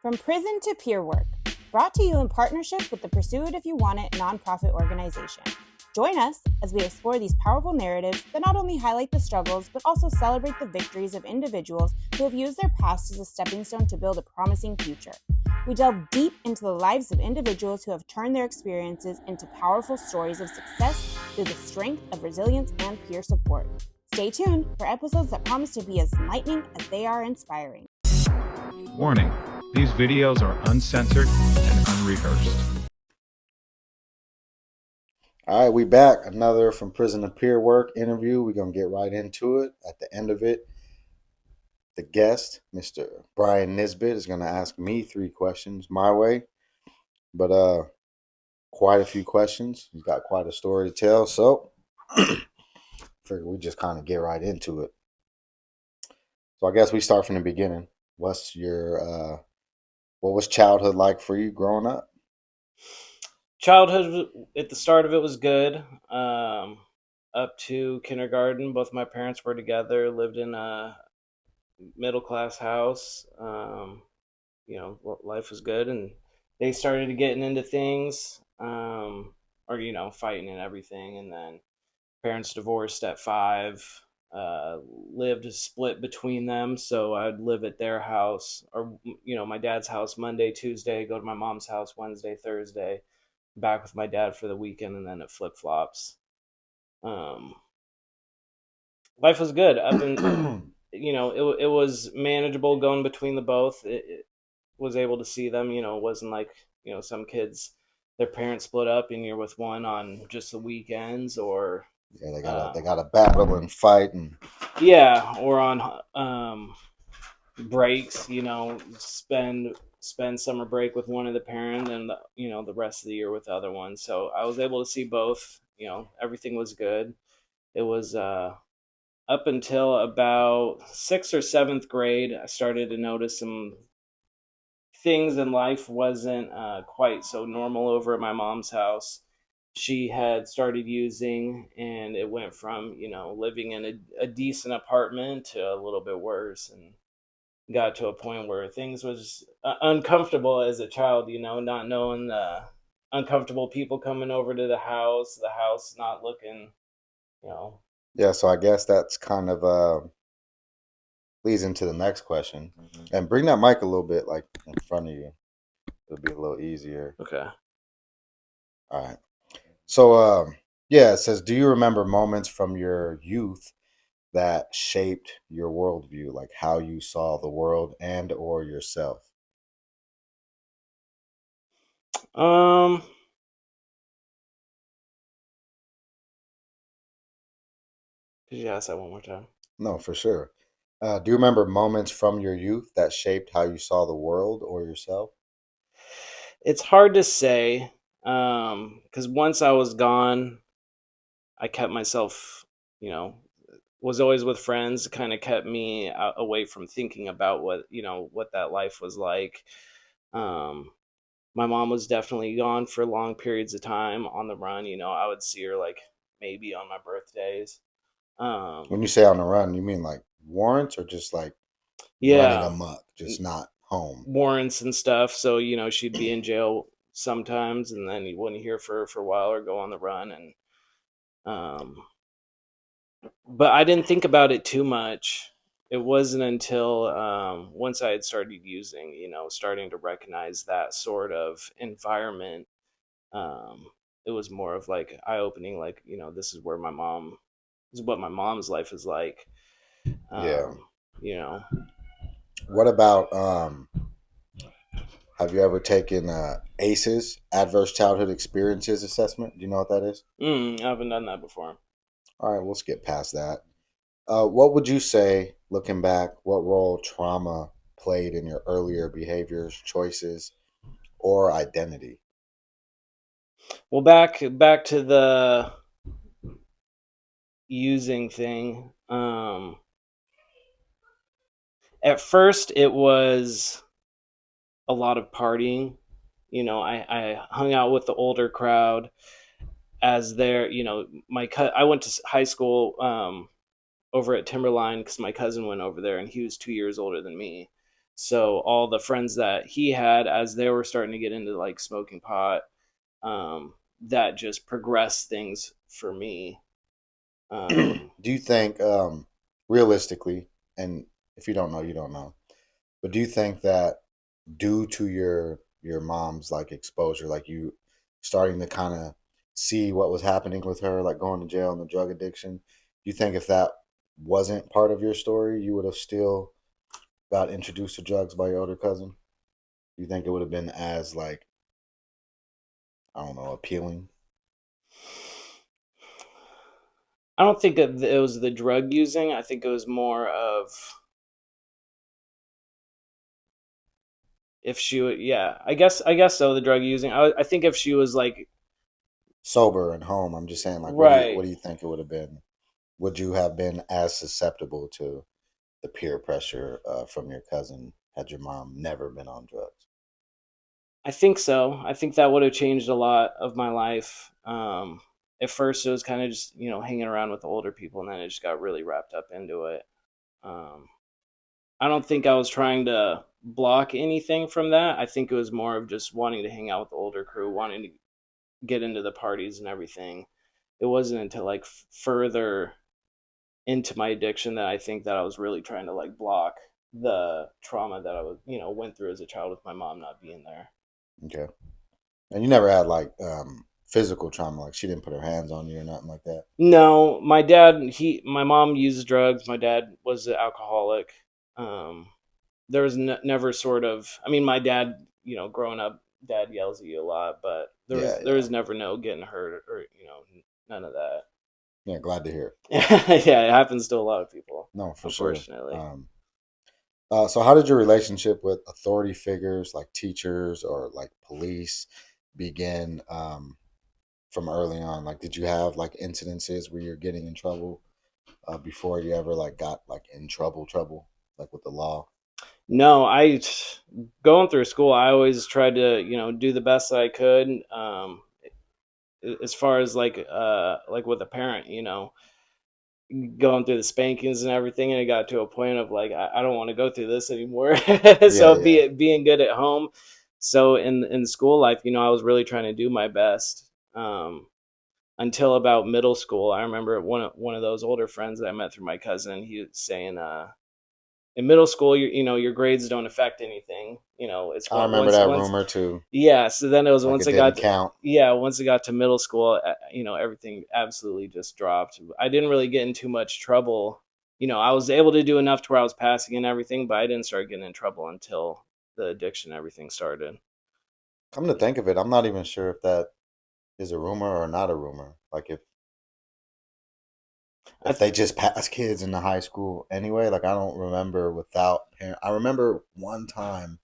From prison to peer work, brought to you in partnership with the Pursue It If You Want It nonprofit organization. Join us as we explore these powerful narratives that not only highlight the struggles, but also celebrate the victories of individuals who have used their past as a stepping stone to build a promising future. We delve deep into the lives of individuals who have turned their experiences into powerful stories of success through the strength of resilience and peer support. Stay tuned for episodes that promise to be as enlightening as they are inspiring. Warning, these videos are uncensored and unrehearsed. All right, we back. Another From Prison to Peer Work interview. We're going to get right into it. At the end of it, the guest, Mr. Bryan Nisbet, is going to ask me 3 questions my way. But quite a few questions. He's got quite a story to tell. So figure we just kind of get right into it. So I guess we start from the beginning. What was childhood like for you growing up? Childhood at the start of it was good. Up to kindergarten, both my parents were together, lived in a middle class house. Life was good, and they started getting into things, fighting and everything. And then parents divorced at 5. Lived split between them, so I'd live at their house, or my dad's house Monday, Tuesday, go to my mom's house Wednesday, Thursday, back with my dad for the weekend, and then it flip-flops. Life was good up and it was manageable going between the both. It was able to see them. It wasn't like some kids, their parents split up and you're with one on just the weekends, or they got a battle and fight, and or on breaks. Spend summer break with one of the parents, and the rest of the year with the other one. So I was able to see both. Everything was good. It was up until about 6th or 7th grade, I started to notice some things in life wasn't quite so normal over at my mom's house. She had started using, and it went from living in a decent apartment to a little bit worse, and got to a point where things was uncomfortable as a child, not knowing the uncomfortable people coming over to the house not looking, Yeah, so I guess that's kind of leads into the next question. Mm-hmm. And bring that mic a little bit like in front of you. It'll be a little easier. Okay. All right. So it says, do you remember moments from your youth that shaped your worldview, like how you saw the world and or yourself? Could you ask that one more time? No, for sure. Do you remember moments from your youth that shaped how you saw the world or yourself? It's hard to say, because once I was gone, I kept myself, was always with friends, kind of kept me away from thinking about what that life was like. My mom was definitely gone for long periods of time on the run. I would see her like maybe on my birthdays. When you say on the run, you mean like warrants or just like running amok, just not home? Warrants and stuff. So, she'd be in jail sometimes, and then you wouldn't hear for a while, or go on the run. And but I didn't think about it too much. It wasn't until once I had started using, starting to recognize that sort of environment, it was more of like eye-opening, like, this is what my mom's life is like. What about have you ever taken ACEs, Adverse Childhood Experiences Assessment? Do you know what that is? I haven't done that before. All right, we'll skip past that. What would you say, looking back, what role trauma played in your earlier behaviors, choices, or identity? Well, back to the using thing. At first, it was a lot of partying. I hung out with the older crowd as their, I went to high school over at Timberline because my cousin went over there, and he was 2 years older than me. So all the friends that he had, as they were starting to get into like smoking pot, that just progressed things for me. Do you think, realistically, and if you don't know, you don't know, but do you think that due to your mom's like exposure, like you starting to kind of see what was happening with her, like going to jail and the drug addiction, do you think if that wasn't part of your story, you would have still got introduced to drugs by your older cousin? Do you think it would have been as like, I don't know, appealing? I don't think it was the drug using. I think it was more of if she would, yeah, I guess so, the drug using. I think if she was like, Sober and home, I'm just saying, like, right, what do you think it would have been? Would you have been as susceptible to the peer pressure from your cousin had your mom never been on drugs? I think so. I think that would have changed a lot of my life. At first, it was kind of just hanging around with the older people, and then it just got really wrapped up into it. Um, I don't think I was trying to block anything from that. I think it was more of just wanting to hang out with the older crew, wanting to get into the parties and everything. It wasn't until like further into my addiction that I think that I was really trying to like block the trauma that I was, went through as a child with my mom not being there. Okay. And you never had like physical trauma, like she didn't put her hands on you or nothing like that? No, my mom used drugs. My dad was an alcoholic. Um, there was never sort of, I mean, my dad, growing up, dad yells at you a lot, but there Yeah, was there yeah. was never no getting hurt or none of that. Yeah, glad to hear. Yeah, it happens to a lot of people, No, for sure. unfortunately. So how did your relationship with authority figures like teachers or like police begin from early on? Like, did you have like incidences where you're getting in trouble before you ever like got like in trouble, like with the law? No, I going through school, I always tried to, do the best that I could. As far as like with a parent, going through the spankings and everything, and it got to a point of like I don't want to go through this anymore. Yeah, So yeah. being good at home. So in school life, I was really trying to do my best. Until about middle school, I remember one of those older friends that I met through my cousin. He was saying, in middle school, your grades don't affect anything. It's I what remember once that once rumor too. yeah. So then it was Like once it I didn't got count. once it got to middle school, everything absolutely just dropped. I didn't really get in too much trouble. I was able to do enough to where I was passing and everything, but I didn't start getting in trouble until the addiction and everything started. Come to think of it, I'm not even sure if that is a rumor or not a rumor. Like I if they just pass kids into high school anyway. Like I don't remember without parent. I remember one time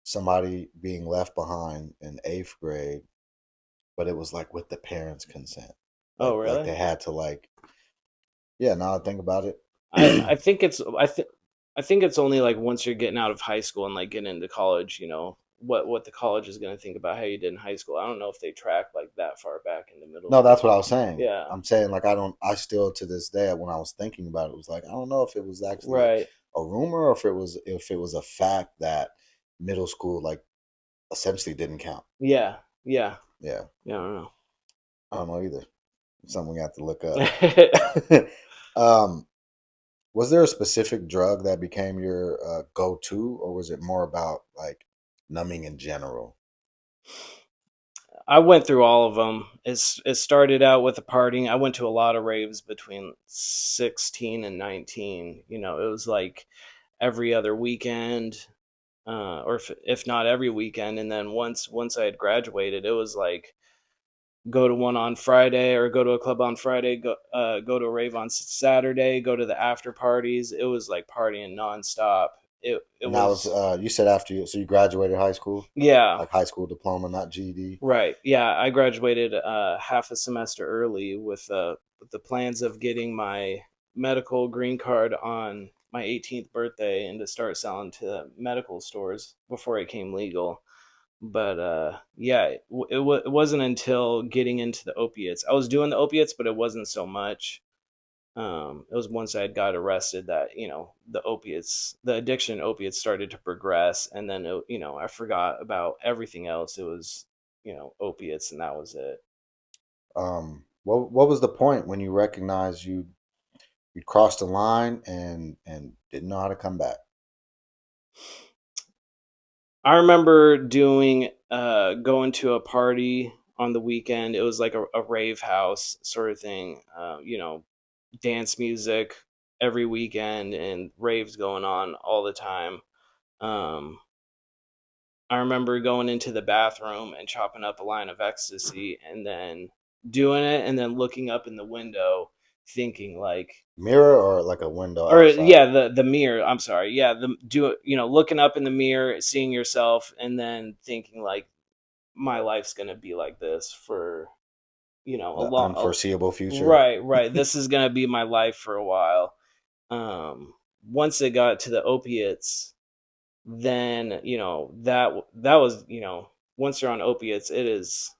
somebody being left behind in eighth grade, but it was like with the parents' consent. Oh, Like really? they had to like, yeah. Now I think about it. I think I think it's only like once you're getting out of high school and like getting into college, what the college is going to think about how you did in high school. I don't know if they track like that far back into middle No, that's what I school. was saying. Yeah. I'm saying like I don't. I still to this day when I was thinking about it was like I don't know if it was actually like Right. a rumor or if it was a fact that middle school like essentially didn't count. Yeah. Yeah. Yeah, Yeah. I don't I don't know either. Something we have to look up. know. um, was there a specific drug that became your go-to, or was it more about like numbing in general? I went through all of them. It started out with the partying. I went to a lot of raves between 16 and 19. It was like every other weekend, or if not every weekend. And then once I had graduated, it was like go to one on Friday or go to a club on Friday, go to a rave on Saturday, go to the after parties. It was like partying nonstop. It And that was was you said after you graduated high school, yeah. like high school diploma, not GED. Right. Yeah, I graduated half a semester early with the plans of getting my medical green card on my 18th birthday and to start selling to medical stores before it came legal. But yeah, it wasn't until getting into the opiates. I was doing the opiates, but it wasn't so much. It was once I had got arrested that, the addiction opiates started to progress. And then, I forgot about everything else. It was, opiates, and that was it. What was the point when you recognized you crossed the line and didn't know how to come back? I remember going to a party on the weekend. It was like a rave house sort of thing, dance music every weekend and raves going on all the time. Um, I remember going into the bathroom and chopping up a line of ecstasy and then doing it and then looking up in the window thinking like, Mirror or like a window or outside? yeah, the mirror, I'm sorry. Yeah, looking up in the mirror, seeing yourself and then thinking like my life's going to be like this for, a The long unforeseeable future. right. This is going to be my life for a while. Once it got to the opiates, then that was once you're on opiates, it is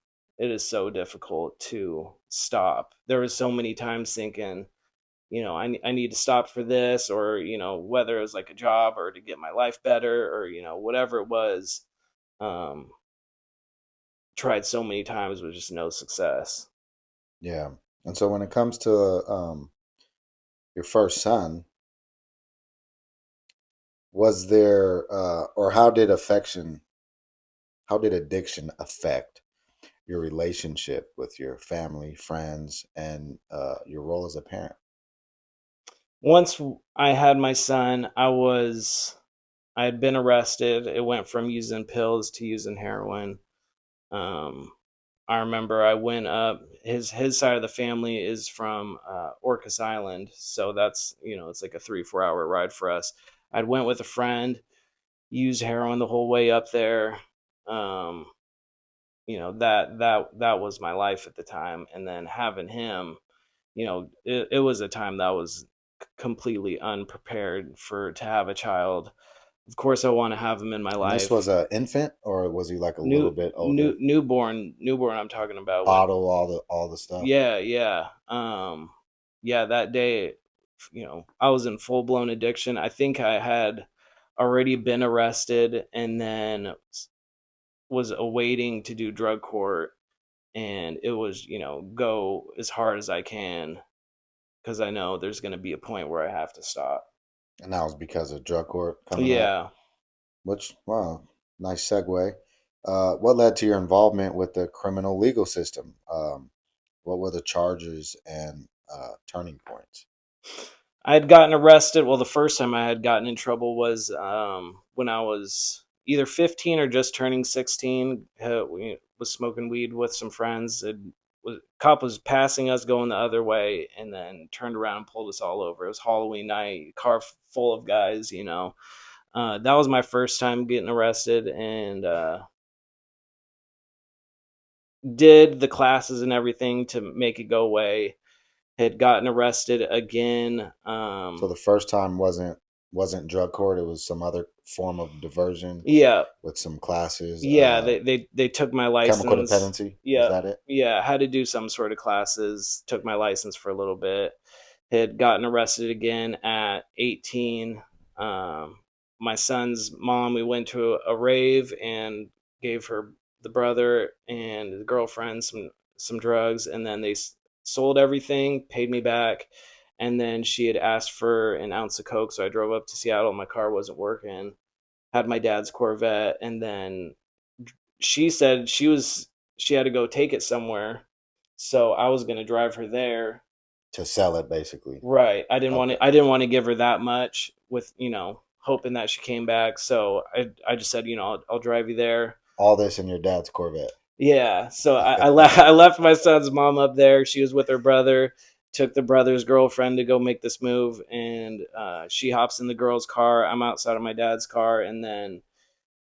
so difficult to stop. There was so many times thinking, I need to stop for this, or whether it was like a job or to get my life better, or whatever it was. um Tried so many times with just no success. Yeah. And so when it comes to your first son, was there or how did addiction affect your relationship with your family, friends, and your role as a parent? Once I had my son, I had been arrested. It went from using pills to using heroin. Um, I remember I went up. His side of the family is from Orcas Island, so that's it's like a 3-4 hour ride for us. I went with a friend, used heroin the whole way up there. Um, that was my life at the time, and then having him, it was a time that was completely unprepared for to have a child. Of course, I want to have him in my And this was life. an infant, or was he like a little bit older? Newborn. I'm talking about when. Bottle, all the stuff. Yeah. Yeah. That day, I was in full blown addiction. I think I had already been arrested and then was awaiting to do drug court, and it was go as hard as I can because I know there's going to be a point where I have to stop. And that was because of drug court coming up. Yeah. Which, wow, nice segue. What led to your involvement with the criminal legal system? What were the charges and turning points? I had gotten arrested. Well, the first time I had gotten in trouble was when I was either 15 or just turning 16. We was smoking weed with some friends. Cop was passing us going the other way, and then turned around and pulled us all over. It was Halloween night, car full of guys. That was my first time getting arrested, and did the classes and everything to make it go away. Had gotten arrested again. So the first time wasn't drug court; it was some other form of diversion Yeah, with some classes. yeah. They took my Chemical license. dependency, was Yeah, that it? yeah. Had to do some sort of classes. Took my license for a little bit. Had gotten arrested again at 18. Um, my son's mom. We went to a rave and gave her the brother and the girlfriend some drugs, and then they sold everything, paid me back, and then she had asked for an ounce of coke, so I drove up to Seattle. My car wasn't working. Had my dad's Corvette, and then she said she had to go take it somewhere, so I was going to drive her there. To sell it, basically. Right. Okay. I didn't want to give her that much with, hoping that she came back. So I just said, I'll drive you there. All this in your dad's Corvette. Yeah. So I left my son's mom up there. She was with her brother, took the brother's girlfriend to go make this move. And she hops in the girl's car. I'm outside of my dad's car. And then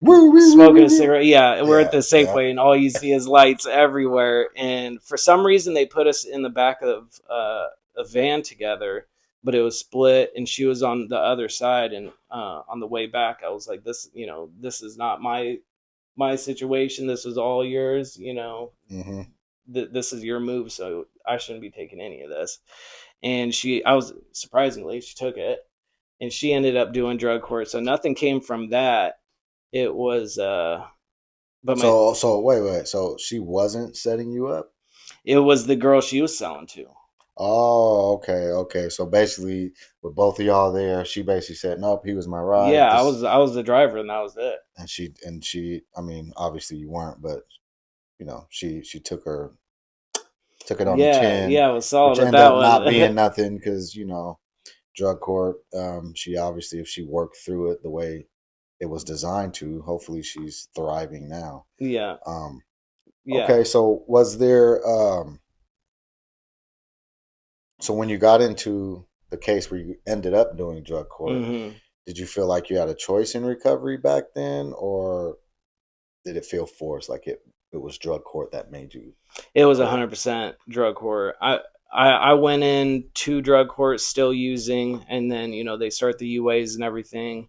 Woo, woo, woo, smoking woo, a woo. cigarette. Yeah, we're at Yeah, the yeah. Safeway, and all you see is lights everywhere. And for some reason, they put us in the back of a van together, but it was split, and she was on the other side. And on the way back, I was like, "This, this is not my situation. This is all yours." Mm-hmm. this is your move, so I shouldn't be taking any of this. And I was surprisingly, she took it, and she ended up doing drug court. So nothing came from that. It was, but my So wait. So she wasn't setting you up? it was the girl she was selling to. Oh, okay. So basically, with both of y'all there, she basically said, "Nope, he was my ride." Yeah, This I was the driver, and that was it. and she. I mean, obviously you weren't, but she took it on the Yeah, chin, yeah, I was solid which with ended that up not one. being nothing because drug court. She obviously, if she worked through it the way it was designed to, hopefully she's thriving now. Yeah, Um, yeah. okay, so was there? So when you got into the case where you ended up doing drug court, hmm did you feel like you had a choice in recovery back then, or did it feel forced, like it was drug court that made you It was quit? 100% drug court. I went in to drug court still using, and then they start the UAs and everything.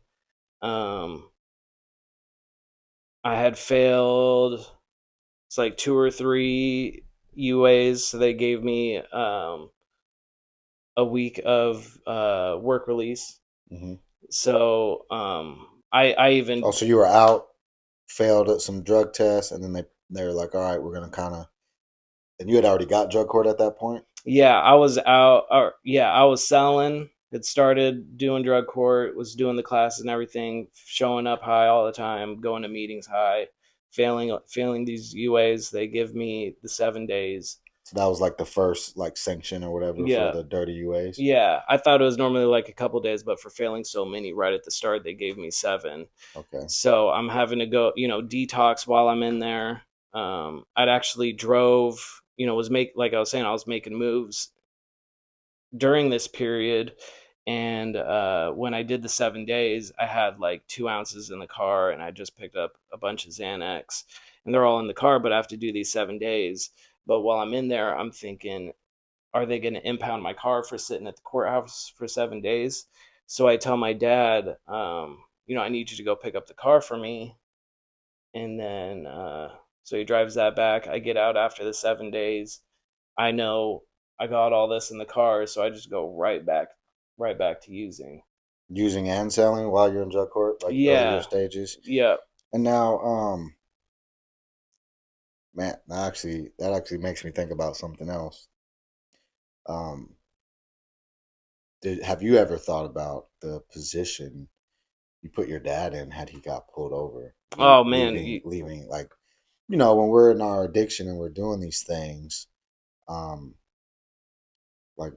Um, I had failed. It's like 2 or 3 UAs, so they gave me a week of work release. Hmm. So I Oh, even so you were out, failed at some drug tests, and then they're like, "All right, we're gonna kind of." And you had already got drug court at that point. yeah, I was out. Or, yeah, I was selling. Had started doing drug court. Was doing the classes and everything. Showing up high all the time. Going to meetings high. Failing these UAs. They give me the 7 days. So that was like the first like sanction or whatever for Yeah, the dirty UAs. yeah. I thought it was normally like a couple days, but for failing so many right at the start, they gave me 7. Okay. So I'm having to go, detox while I'm in there. I'd actually drove. Was make like I was saying, I was making moves during this period. And when I did the 7 days, I had like 2 ounces in the car, and I just picked up a bunch of Xanax, and they're all in the car. But I have to do these 7 days. But while I'm in there, I'm thinking, are they going to impound my car for sitting at the courthouse for 7 days? So I tell my dad, I need you to go pick up the car for me. And then, so he drives that back. I get out after the 7 days. I know I got all this in the car, so I just go right back to using. Using and selling while you're in drug court, like earlier Yeah, stages. yeah, And now, man, that actually makes me think about something else. Um, have you ever thought about the position you put your dad in had he got pulled over, oh man, leaving like when we're in our addiction and we're doing these things, um, like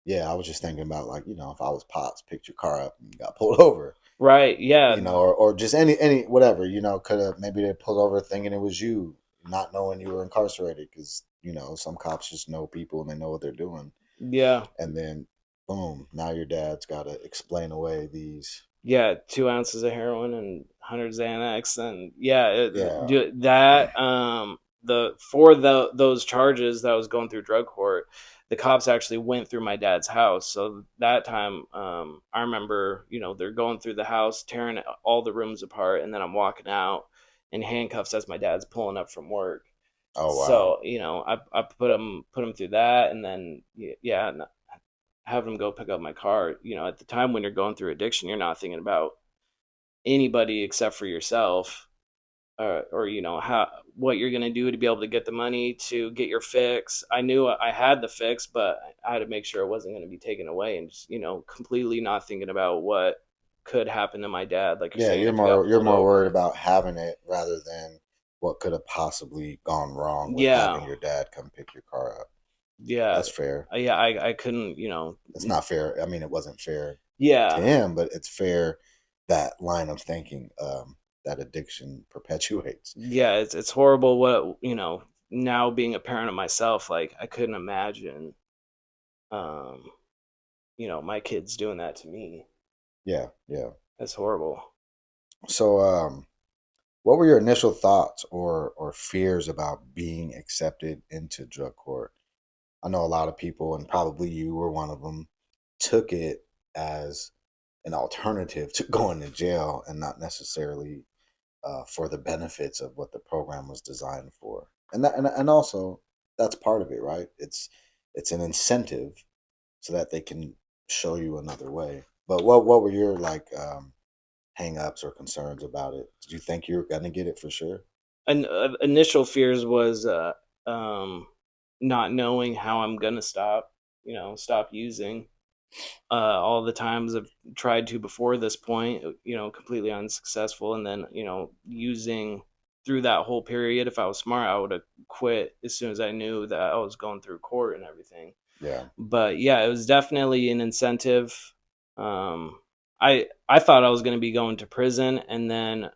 yeah, I was just thinking about like if I was Pops, picked your car up and you got pulled over, right, yeah, or just any whatever, could have maybe they pulled over thinking it was you, not knowing you were incarcerated because some cops just know people and they know what they're doing, yeah, and then boom, now your dad's got to explain away these. yeah. 2 ounces of heroin and 100 Xanax, and yeah, Yeah. that those charges that I was going through drug court, the cops actually went through my dad's house. So that time, I remember, they're going through the house, tearing all the rooms apart, and then I'm walking out in handcuffs as my dad's pulling up from work. Oh wow. So I put him through that, and then yeah, have him go pick up my car. At the time when you're going through addiction, you're not thinking about anybody except for yourself, or how what you're gonna do to be able to get the money to get your fix. I knew I had the fix, but I had to make sure it wasn't going to be taken away, and just completely not thinking about what could happen to my dad. Like you're Yeah, saying, if he got you're pulled more worried over. about having it rather than what could have possibly gone wrong with Yeah, having your dad come pick your car up. yeah, That's fair. yeah. I couldn't, It's not fair. I mean, it wasn't fair to yeah, him, but it's fair that line of thinking that addiction perpetuates. yeah. It's horrible. What now being a parent of myself, like I couldn't imagine, um, my kids doing that to me. Yeah, yeah. That's horrible. So, what were your initial thoughts or fears about being accepted into drug court? I know a lot of people, and probably you were one of them, took it as an alternative to going to jail and not necessarily for the benefits of what the program was designed for. And also, that's part of it, right? It's an incentive so that they can show you another way. But what were your like hang-ups or concerns about it? Did you think you were gonna get it for sure? And initial fears was um, not knowing how I'm gonna stop. Stop using. All the times I've tried to before this point, completely unsuccessful. And then, using through that whole period, if I was smart, I would have quit as soon as I knew that I was going through court and everything. Yeah. But yeah, it was definitely an incentive. I thought I was going to be going to prison, and then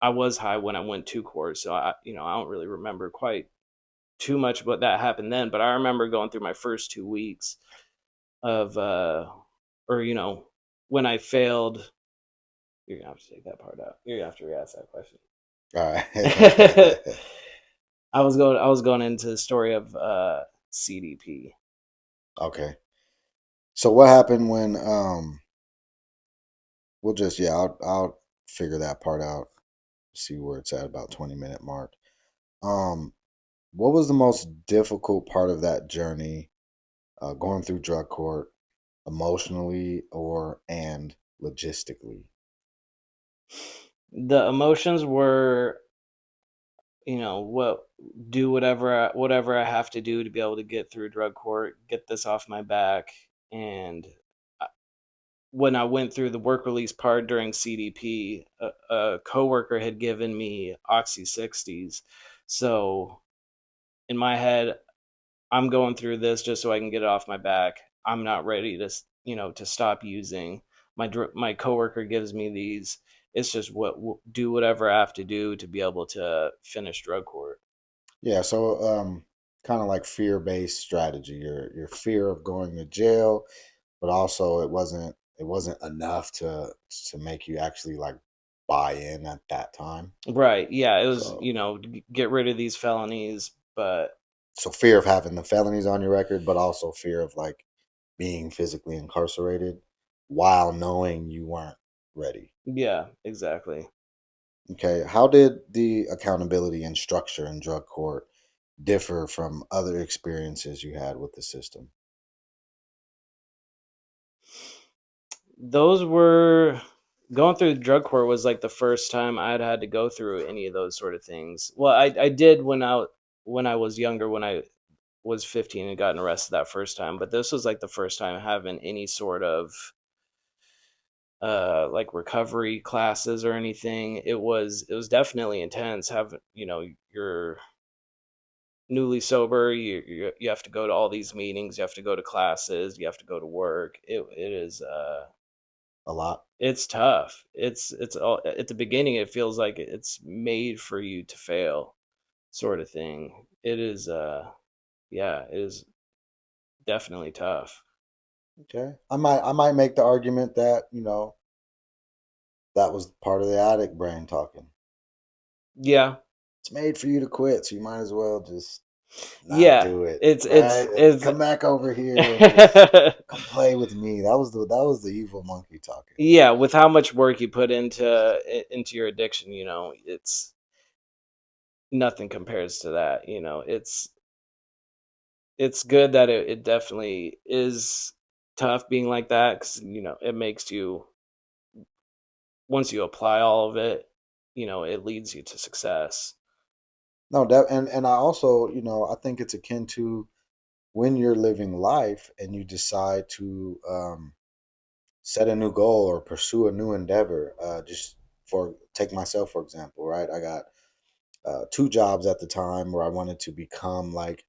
I was high when I went to court, so I don't really remember quite too much what that happened then. But I remember going through my first 2 weeks of or when I failed. You're gonna have to take that part out. You're gonna have to re-ask that question. All right. I was going into the story of CDP. Okay. So what happened when we'll just I'll figure that part out, see where it's at about 20-minute mark. Um what was the most difficult part of that journey going through drug court emotionally or and logistically? The emotions were, what do whatever I have to do to be able to get through drug court, get this off my back. And when I went through the work release part during CDP, a coworker had given me Oxy 60s. So in my head, I'm going through this just so I can get it off my back. I'm not ready to stop using. My coworker gives me these. It's just do whatever I have to do to be able to finish drug court. Yeah, so kind of like fear-based strategy. Your fear of going to jail, but also it wasn't enough to make you actually like buy in at that time. Right. Yeah, it was, So get rid of these felonies, but so fear of having the felonies on your record, but also fear of like being physically incarcerated while knowing you weren't ready. yeah, exactly. Okay, how did the accountability and structure in drug court differ from other experiences you had with the system? Those were Going through drug court was like the first time I'd had to go through any of those sort of things. Well, I did when I was younger, when I was 15 and gotten arrested that first time, but this was like the first time having any sort of like recovery classes or anything. It was definitely intense. Having, you're newly sober, you have to go to all these meetings, you have to go to classes, you have to go to work. It is A lot. it's tough. It's all at the beginning. It feels like it's made for you to fail, sort of thing. It is yeah, it is definitely tough. Okay. I might make the argument that, that was part of the addict brain talking. Yeah. It's made for you to quit, so you might as well just not Yeah. do it. It's Right? it's Come back over here and just come play with me. That was the evil monkey talking. yeah, with how much work you put into your addiction, it's nothing compares to that. It's good that it definitely is tough being like that, because it makes you, once you apply all of it, it leads you to success. No, that and I also, I think it's akin to when you're living life and you decide to set a new goal or pursue a new endeavor. Just for take myself for example, right? I got two jobs at the time where I wanted to become like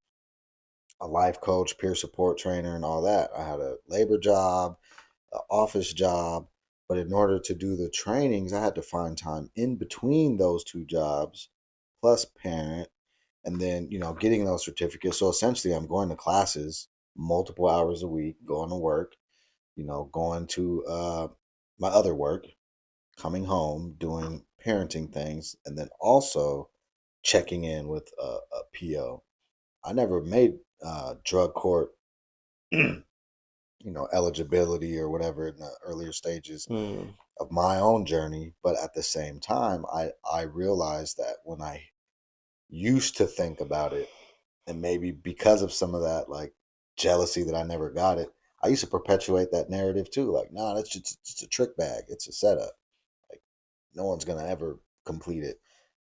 a life coach, peer support trainer, and all that. I had a labor job, an office job, but in order to do the trainings, I had to find time in between those two jobs, plus parent, and then getting those certificates. So essentially, I'm going to classes multiple hours a week, going to work, going to my other work, coming home, doing parenting things, and then also checking in with a PO. I never made drug court, eligibility or whatever in the earlier stages Hmm. of my own journey, but at the same time, I realized that when I used to think about it, and maybe because of some of that like jealousy that I never got it, I used to perpetuate that narrative too. Like, nah, that's just a trick bag. It's a setup. Like, no one's gonna ever complete it.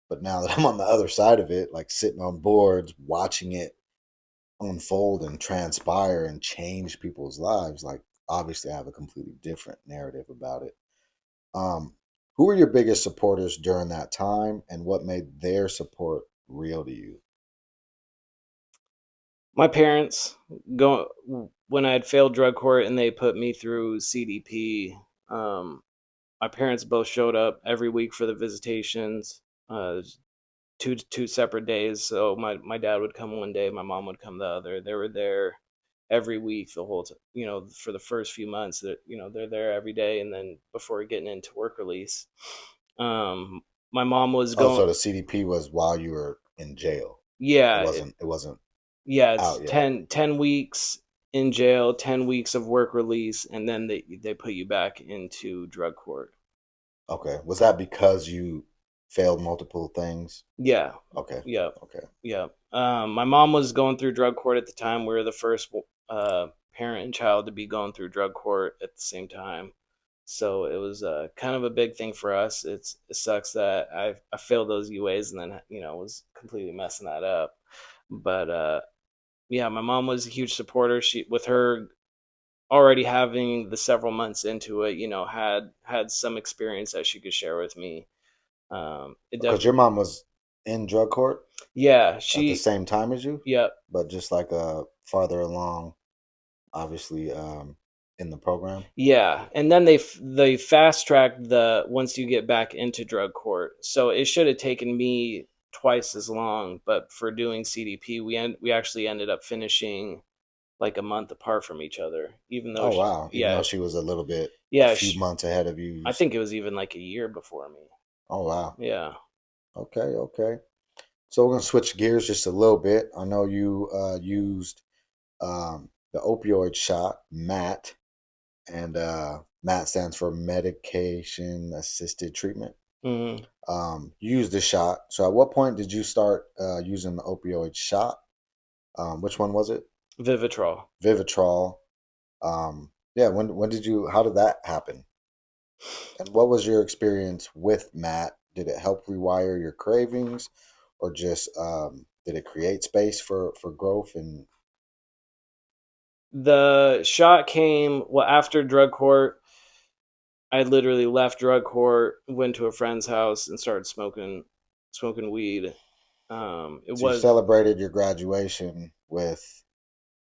But now that I'm on the other side of it, like sitting on boards, watching it unfold and transpire and change people's lives, like obviously I have a completely different narrative about it. Um, who were your biggest supporters during that time, and what made their support real to you? My parents, go when I had failed drug court and they put me through CDP. My parents both showed up every week for the visitations. Two separate days. So my dad would come one day, my mom would come the other. They were there every week the whole time. For the first few months that they're there every day, and then before getting into work release, um, my mom was Oh, going. so the CDP was while you were in jail. It Yeah, wasn't. It wasn't yeah. It's out yet. 10 weeks in jail, 10 weeks of work release, and then they put you back into drug court. Okay. Was that because you failed multiple things? Yeah. Okay. Yeah. Okay. Yeah. My mom was going through drug court at the time. We were the first parent and child to be going through drug court at the same time. So it was kind of a big thing for us. It sucks that I failed those UAs and then was completely messing that up. But yeah, my mom was a huge supporter. She, with her already having the several months into it, had some experience that she could share with me. It Because definitely, your mom was in drug court yeah, at the she, same time as you, yeah. but just like farther along, obviously, in the program. Yeah, and then they fast tracked the once you get back into drug court. So it should have taken me twice as long, but for doing CDP, we actually ended up finishing like a month apart from each other. Even though, Oh wow! Even yeah, though she was a yeah, few months ahead of you. I think it was even like a year before me. Oh wow. Yeah. Okay. Okay. So we're gonna switch gears just a little bit. I know you used the opioid shot, MAT, and MAT stands for medication assisted treatment. Hmm. You used the shot. So at what point did you start using the opioid shot? Which one was it? Vivitrol. Vivitrol. Yeah. When did you? How did that happen? And what was your experience with Matt? Did it help rewire your cravings, or just did it create space for growth? And The shot came well after drug court. I literally left drug court, went to a friend's house, and started smoking weed. It so you was, celebrated your graduation with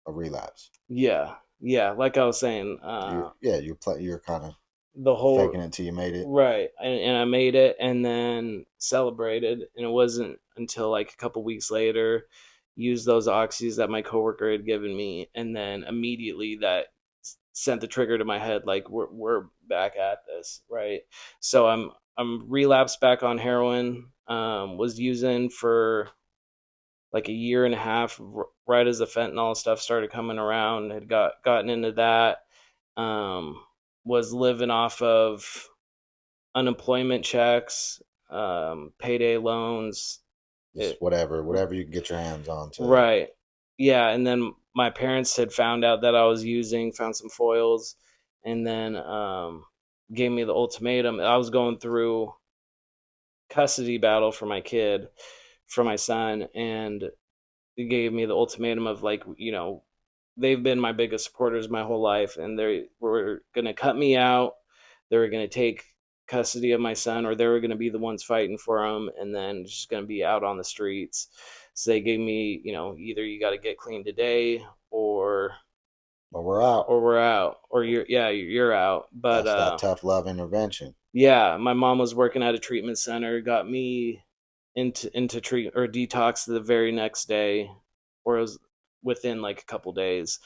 a relapse. yeah, yeah. Like I was saying, You yeah, you're kind of the whole faking it till you made it. right, and I made it, and then celebrated, and it wasn't until like a couple weeks later, used those oxys that my coworker had given me, and then immediately that sent the trigger to my head, like we're back at this, right? So I'm relapsed back on heroin. Was using for like a year and a half, right as the fentanyl stuff started coming around. Had gotten into that. Um, was living off of unemployment checks, payday loans. Just It, whatever you can get your hands on to. right. Yeah, and then my parents had found out that I was using, found some foils, and then gave me the ultimatum. I was going through custody battle for my kid, for my son, and they gave me the ultimatum of like, they've been my biggest supporters my whole life, and they were going to cut me out. They were going to take custody of my son, or they were going to be the ones fighting for him, and then just going to be out on the streets. So they gave me, either you got to get clean today, But we're out. or we're out, or you're out. But That's that tough love intervention. yeah, my mom was working at a treatment center, got me into treat or detox the very next day, or it was within like a couple days.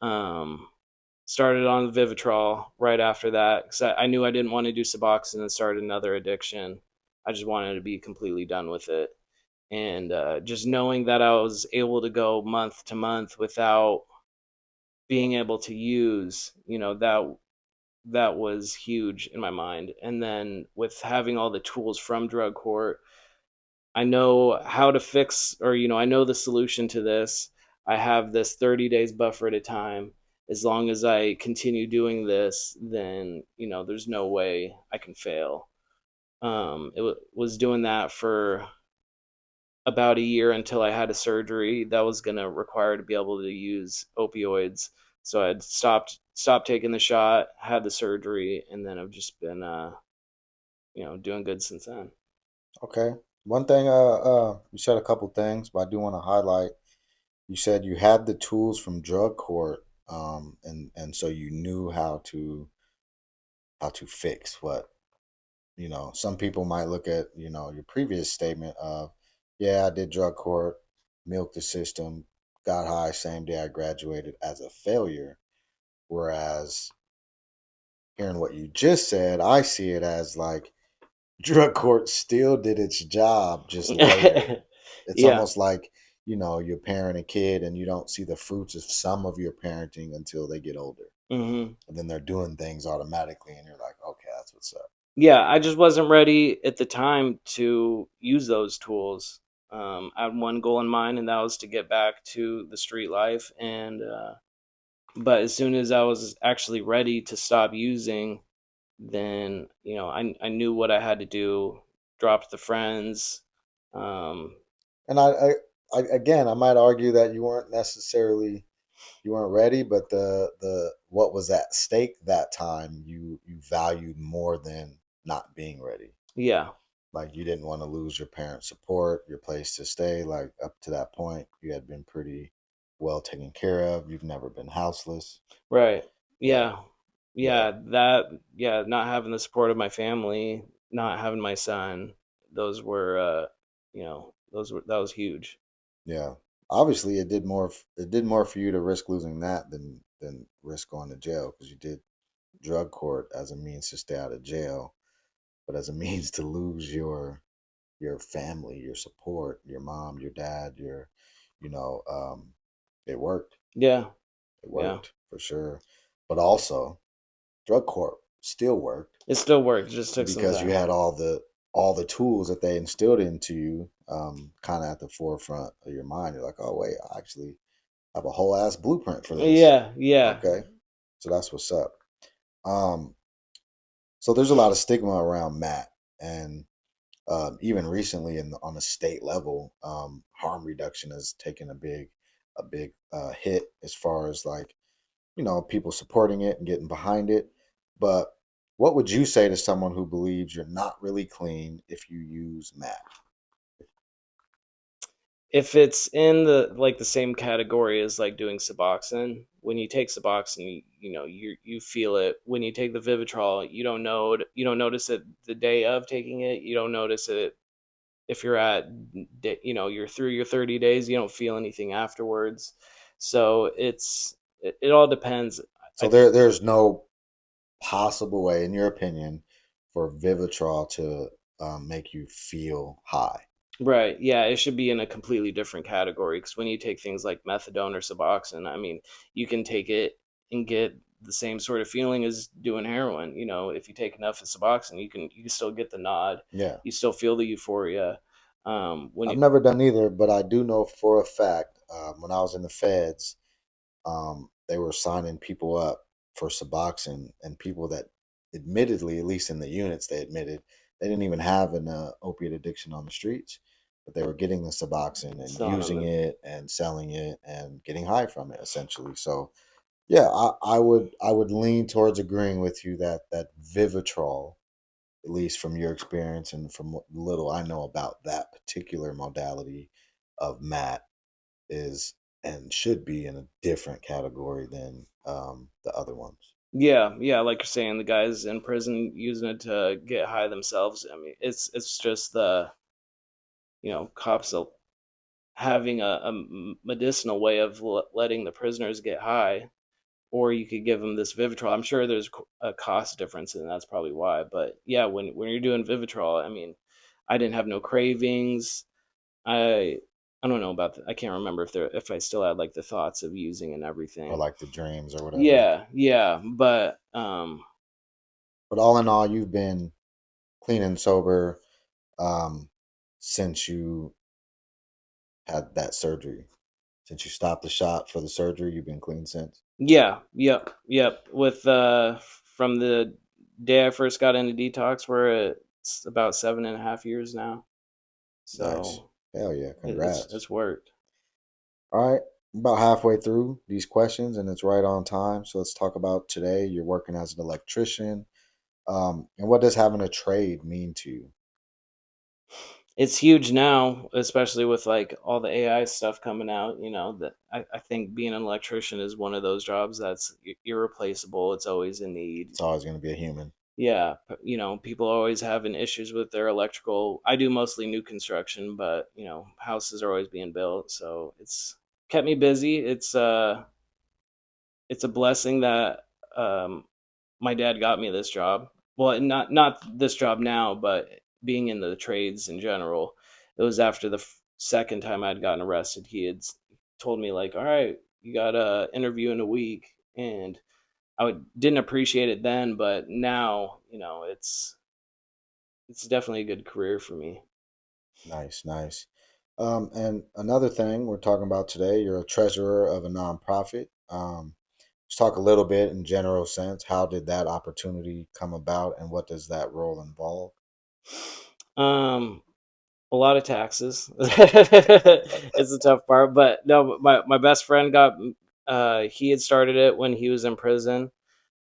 Um, Started on Vivitrol right after that because I knew I didn't want to do Suboxone and start another addiction. I just wanted to be completely done with it. And just knowing that I was able to go month to month without being able to use, that was huge in my mind. And then with having all the tools from drug court, I know how to fix, or I know the solution to this. I have this 30 days buffer at a time. As long as I continue doing this, then there's no way I can fail. Was doing that for about a year until I had a surgery that was going to require to be able to use opioids. So I'd stopped taking the shot, had the surgery, and then I've just been doing good since then. Okay. One thing, you said a couple things, but I do want to highlight. You said you had the tools from drug court, and so you knew how to fix what, some people might look at, your previous statement of, yeah, I did drug court, milked the system, got high same day I graduated as a failure. Whereas hearing what you just said, I see it as like drug court still did its job just later. It's Yeah. almost like, you parent a kid and you don't see the fruits of some of your parenting until they get older. Hmm. And then they're doing things automatically and you're like, okay, that's what's up. Yeah, I just wasn't ready at the time to use those tools. I had one goal in mind, and that was to get back to the street life. And but as soon as I was actually ready to stop using, then I knew what I had to do. Dropped the friends. Um, And I again, I might argue that you weren't ready, but the what was at stake that time you valued more than not being ready. yeah, Like you didn't want to lose your parents' support, your place to stay. Like up to that point, you had been pretty well taken care of. You've never been houseless. right. Yeah, Yeah, yeah, not having the support of my family, not having my son, those were, that was huge. yeah. Obviously, It did more for you to risk losing that than risk going to jail because you did drug court as a means to stay out of jail, but as a means to lose your family, your support, your mom, your dad, you know, um, it worked. Yeah, It yeah. worked for sure. But also, drug court still worked It still worked. It just took some because you time. had all the tools that they instilled into you, kind of at the forefront of your mind. You're like, oh wait, I actually have a whole ass blueprint for this. Yeah, yeah. Okay, so that's what's up. Um, so there's a lot of stigma around Matt, and even recently on the state level, harm reduction has taken a big hit as far as like people supporting it and getting behind it. But what would you say to someone who believes you're not really clean if you use Matt? If it's in the same category as like doing Suboxone, when you take Suboxone, you feel it. When you take the Vivitrol, you don't notice it the day of taking it. You don't notice it if you're you're through your 30 days. You don't feel anything afterwards. So it all depends. So there's no possible way, in your opinion, for Vivitrol to make you feel high. Right. Yeah, it should be in a completely different category because when you take things like methadone or Suboxone, I mean, you can take it and get the same sort of feeling as doing heroin. If you take enough of Suboxone, you can still get the nod. Yeah, You still feel the euphoria. When I've you never done either, but I do know for a fact when I was in the feds, they were signing people up for Suboxone, and people that admittedly, at least in the units, they admitted they didn't even have an opiate addiction on the streets, but they were getting the Suboxone and selling them, using it and selling it and getting high from it, essentially. So, yeah, I would lean towards agreeing with you that Vivitrol, at least from your experience and from what little I know about that particular modality of Matt, is and should be in a different category than the other ones. yeah, yeah, like you're saying, the guys in prison using it to get high themselves. I mean, it's just the cops having a medicinal way of letting the prisoners get high, or you could give them this Vivitrol. I'm sure there's a cost difference, and that's probably why. But yeah, when you're doing Vivitrol, I mean, I didn't have no cravings. I I don't know about I can't remember if I still had like the thoughts of using and Or everything. like the dreams or whatever. Yeah, yeah, but But all in all, you've been clean and sober um, since you had that surgery? Since you stopped the shot for the surgery, you've been clean since? Yeah, yep. With from the day I first got into detox, it's about 7.5 years now. Nice. So Hell yeah. Congrats. it's worked. All right. About halfway through these questions, and it's right on time. So let's talk about today. You're working as an electrician. And what does having a trade mean to you? It's huge now, especially with like all the AI stuff coming out. You know that I think being an electrician is one of those jobs that's irreplaceable. It's always in need. It's always going to be a human. Yeah, you know, people are always having issues with their electrical. I do mostly new construction, but you know, houses are always being built, so it's kept me busy. It's a blessing that um, my dad got me this job. Well, not this job now, but being in the trades in general. It was after the second time I'd gotten arrested. He had told me like, "All right, you got a interview in a week," and didn't appreciate it then, but now you know it's definitely a good career for me. Nice, nice. And another thing we're talking about today, you're a treasurer of a nonprofit. Let's talk a little bit in general sense. How did that opportunity come about, and what does that role involve? Um, a lot of taxes. It's a tough part, but no, my best friend he had started it when he was in prison.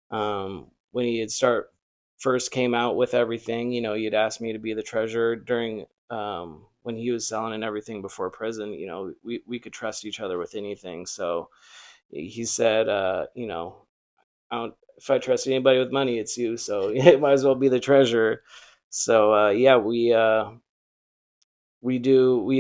When he had start first came out with everything, you know, he'd asked me to be the treasurer during when he was selling and everything before prison. You know, we could trust each other with anything. So he said, you know, if I trust anybody with money, it's you. So it might as well be the treasurer. So yeah, we had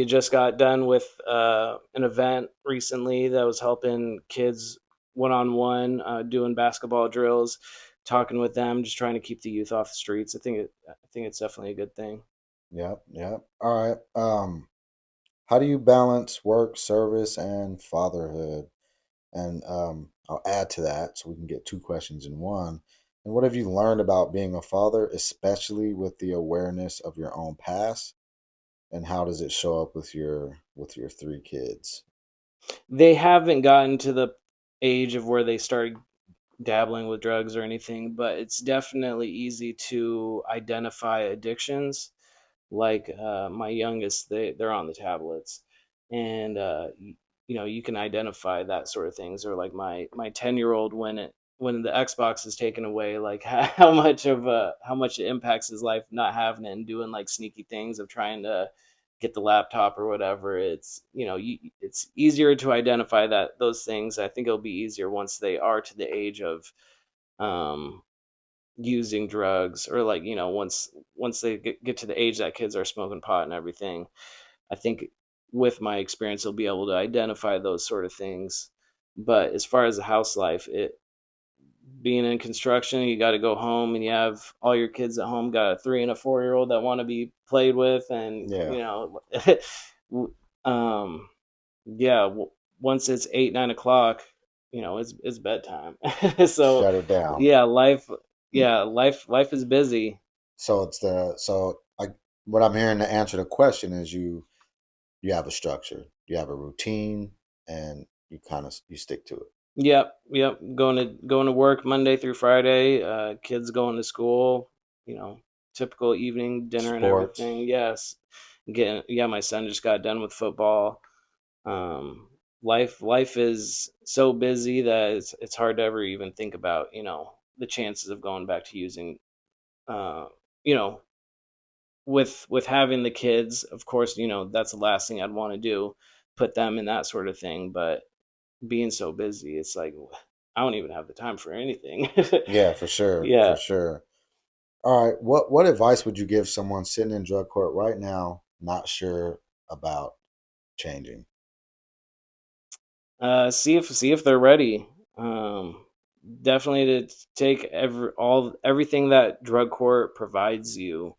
just got done with an event recently that was helping kids one-on-one, doing basketball drills, talking with them, just trying to keep the youth off the streets. I think it's definitely a good thing. Yep, yep. All right. How do you balance work, service, and fatherhood? And I'll add to that so we can get two questions in one. And what have you learned about being a father, especially with the awareness of your own past? And how does it show up with your three kids? They haven't gotten to the age of where they started dabbling with drugs or anything, but it's definitely easy to identify addictions. Like my youngest, they're on the tablets, and you know, you can identify that sort of things. Or like my 10-year-old, when the Xbox is taken away, like how much it impacts his life not having it, and doing like sneaky things of trying to get the laptop or whatever. It's, you know, it's easier to identify that those things. I think it'll be easier once they are to the age of um using drugs, or like, you know, once they get to the age that kids are smoking pot and everything. I think with my experience they'll be able to identify those sort of things. But as far as the house life, it being in construction, you got to go home and you have all your kids at home, got a 3 and a 4-year-old that want to be played with, and Yeah, you know, um yeah, once it's 8 9 o'clock, you know, it's bedtime. So shut it down. yeah, life is busy. So it's the so I what I'm hearing to answer the question is you have a structure, you have a routine, and you kind of you stick to it. Yep. Going to work Monday through Friday. Kids going to school. You know, typical evening dinner and Sports. everything. Yes, getting yeah. My son just got done with football. Um, life is so busy that it's hard to ever even think about, you know, the chances of going back to using. Uh, you know, with having the kids, of course, you know, that's the last thing I'd want to do, put them in that sort of thing. But being so busy, it's like I don't even have the time for anything. Yeah, for sure, for Yeah. sure. All right, what advice would you give someone sitting in drug court right now, not sure about changing? See if they're ready. Definitely to take everything that drug court provides you,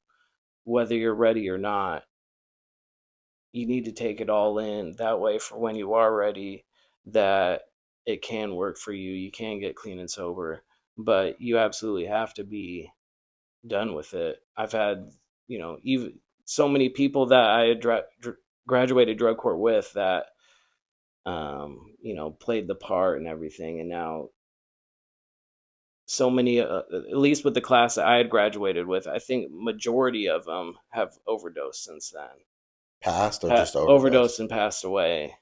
whether you're ready or not. You need to take it all in. That way, for when you are ready, that it can work for you. You can get clean and sober, but you absolutely have to be done with it. I've had, you know, even so many people that I had graduated drug court with that, played the part and everything. And now so many, at least with the class that I had graduated with, I think majority of them have overdosed since then. Passed or just Overdosed overdosed? and passed away.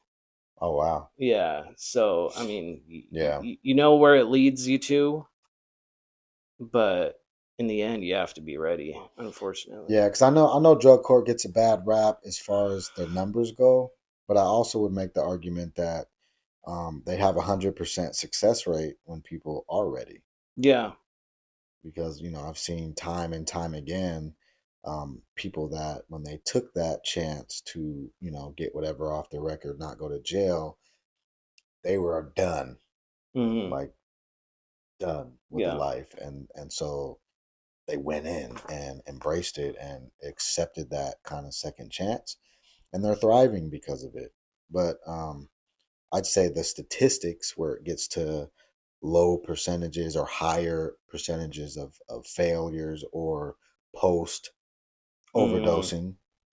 Oh, wow. Yeah. So, I mean, Yeah. you know where it leads you to, but in the end, you have to be ready, unfortunately. Yeah, because I know drug court gets a bad rap as far as their numbers go, but I also would make the argument that they have 100% success rate when people are ready. Yeah. Because I've seen time and time again people that when they took that chance to get whatever off their record, not go to jail, they were done, Hmm. like done with Yeah. life, and so they went in and embraced it and accepted that kind of second chance, and they're thriving because of it. But I'd say the statistics where it gets to low percentages or higher percentages of failures or post Hmm. overdosing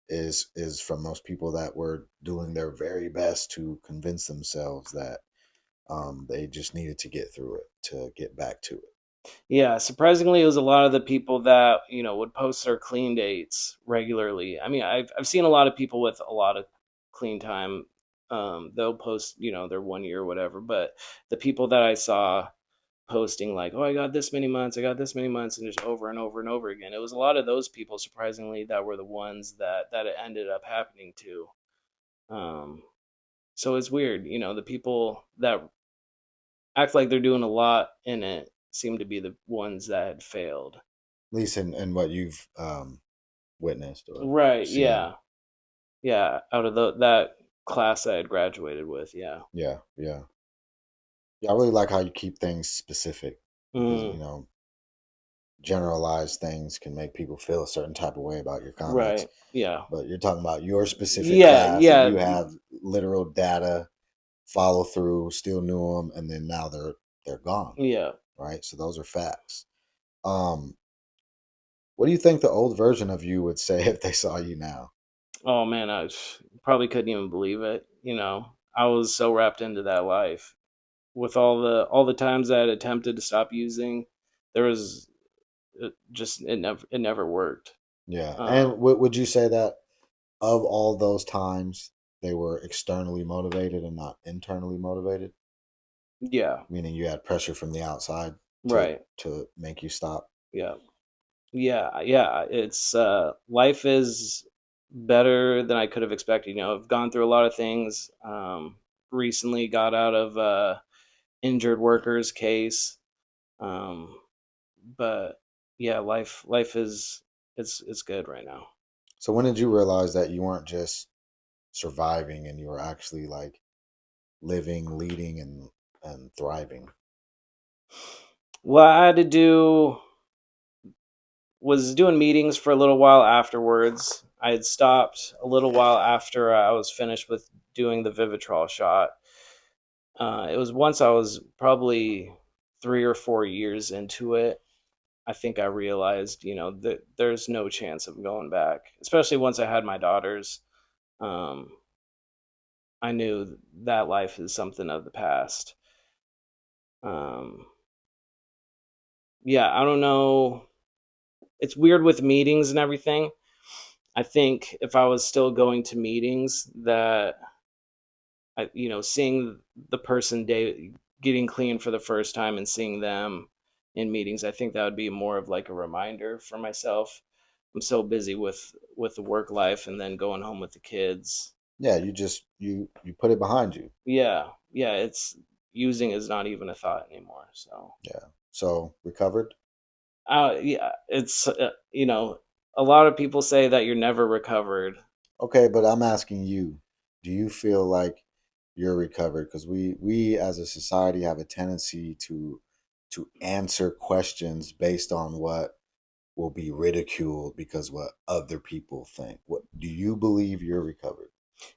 is from those people that were doing their very best to convince themselves that they just needed to get through it to get back to it. Yeah, surprisingly, it was a lot of the people that would post their clean dates regularly. I mean, I've seen a lot of people with a lot of clean time. They'll post their 1 year or whatever, but the people that I saw posting like, "Oh, I got this many months, I got this many months," and just over and over and over again. It was a lot of those people, surprisingly, that were the ones that it ended up happening to. Um, so it's weird, the people that act like they're doing a lot in it seem to be the ones that had failed. At least in what you've witnessed or Right, seen. yeah. Yeah, out of that class I had graduated with, yeah. Yeah, yeah, yeah. I really like how you keep things specific because Mm, generalized things can make people feel a certain type of way about your comments. right, yeah. But you're talking about your specific Yeah, class and yeah, you have literal data, follow through, still knew them, and then now they're gone, yeah. right? So those are facts. Um, what do you think the old version of you would say if they saw you now? Oh, man, I probably couldn't even believe it, I was so wrapped into that life. With all the times I had attempted to stop using, there was it never worked. Yeah, and Um, would you say that of all those times they were externally motivated and not internally motivated? yeah, Meaning you had pressure from the outside to right. to make you stop. Yeah. Yeah, yeah, it's life is better than I could have expected. I've gone through a lot of things. Recently got out of injured workers case. Um, but yeah, life is it's good right now. So when did you realize that you weren't just surviving and you were actually like living, leading, and thriving? What I had to do was doing meetings for a little while afterwards. I had stopped a little while after I was finished with doing the Vivitrol shot. It was once I was probably 3 or 4 years into it. I think I realized, that there's no chance of going back, especially once I had my daughters. Um, I knew that life is something of the past. Um, yeah, I don't know. It's weird with meetings and everything. I think if I was still going to meetings, that seeing the person getting clean for the first time and seeing them in meetings, I think that would be more of like a reminder for myself. I'm so busy with the work life and then going home with the kids. Yeah, you just you put it behind you. Yeah, yeah, it's using is not even a thought anymore. So, Yeah. So recovered. yeah, it's a lot of people say that you're never recovered. Okay, but I'm asking you, do you feel like you're recovered? Because we as a society have a tendency to answer questions based on what will be ridiculed because what other people think. What do you believe you're recovered?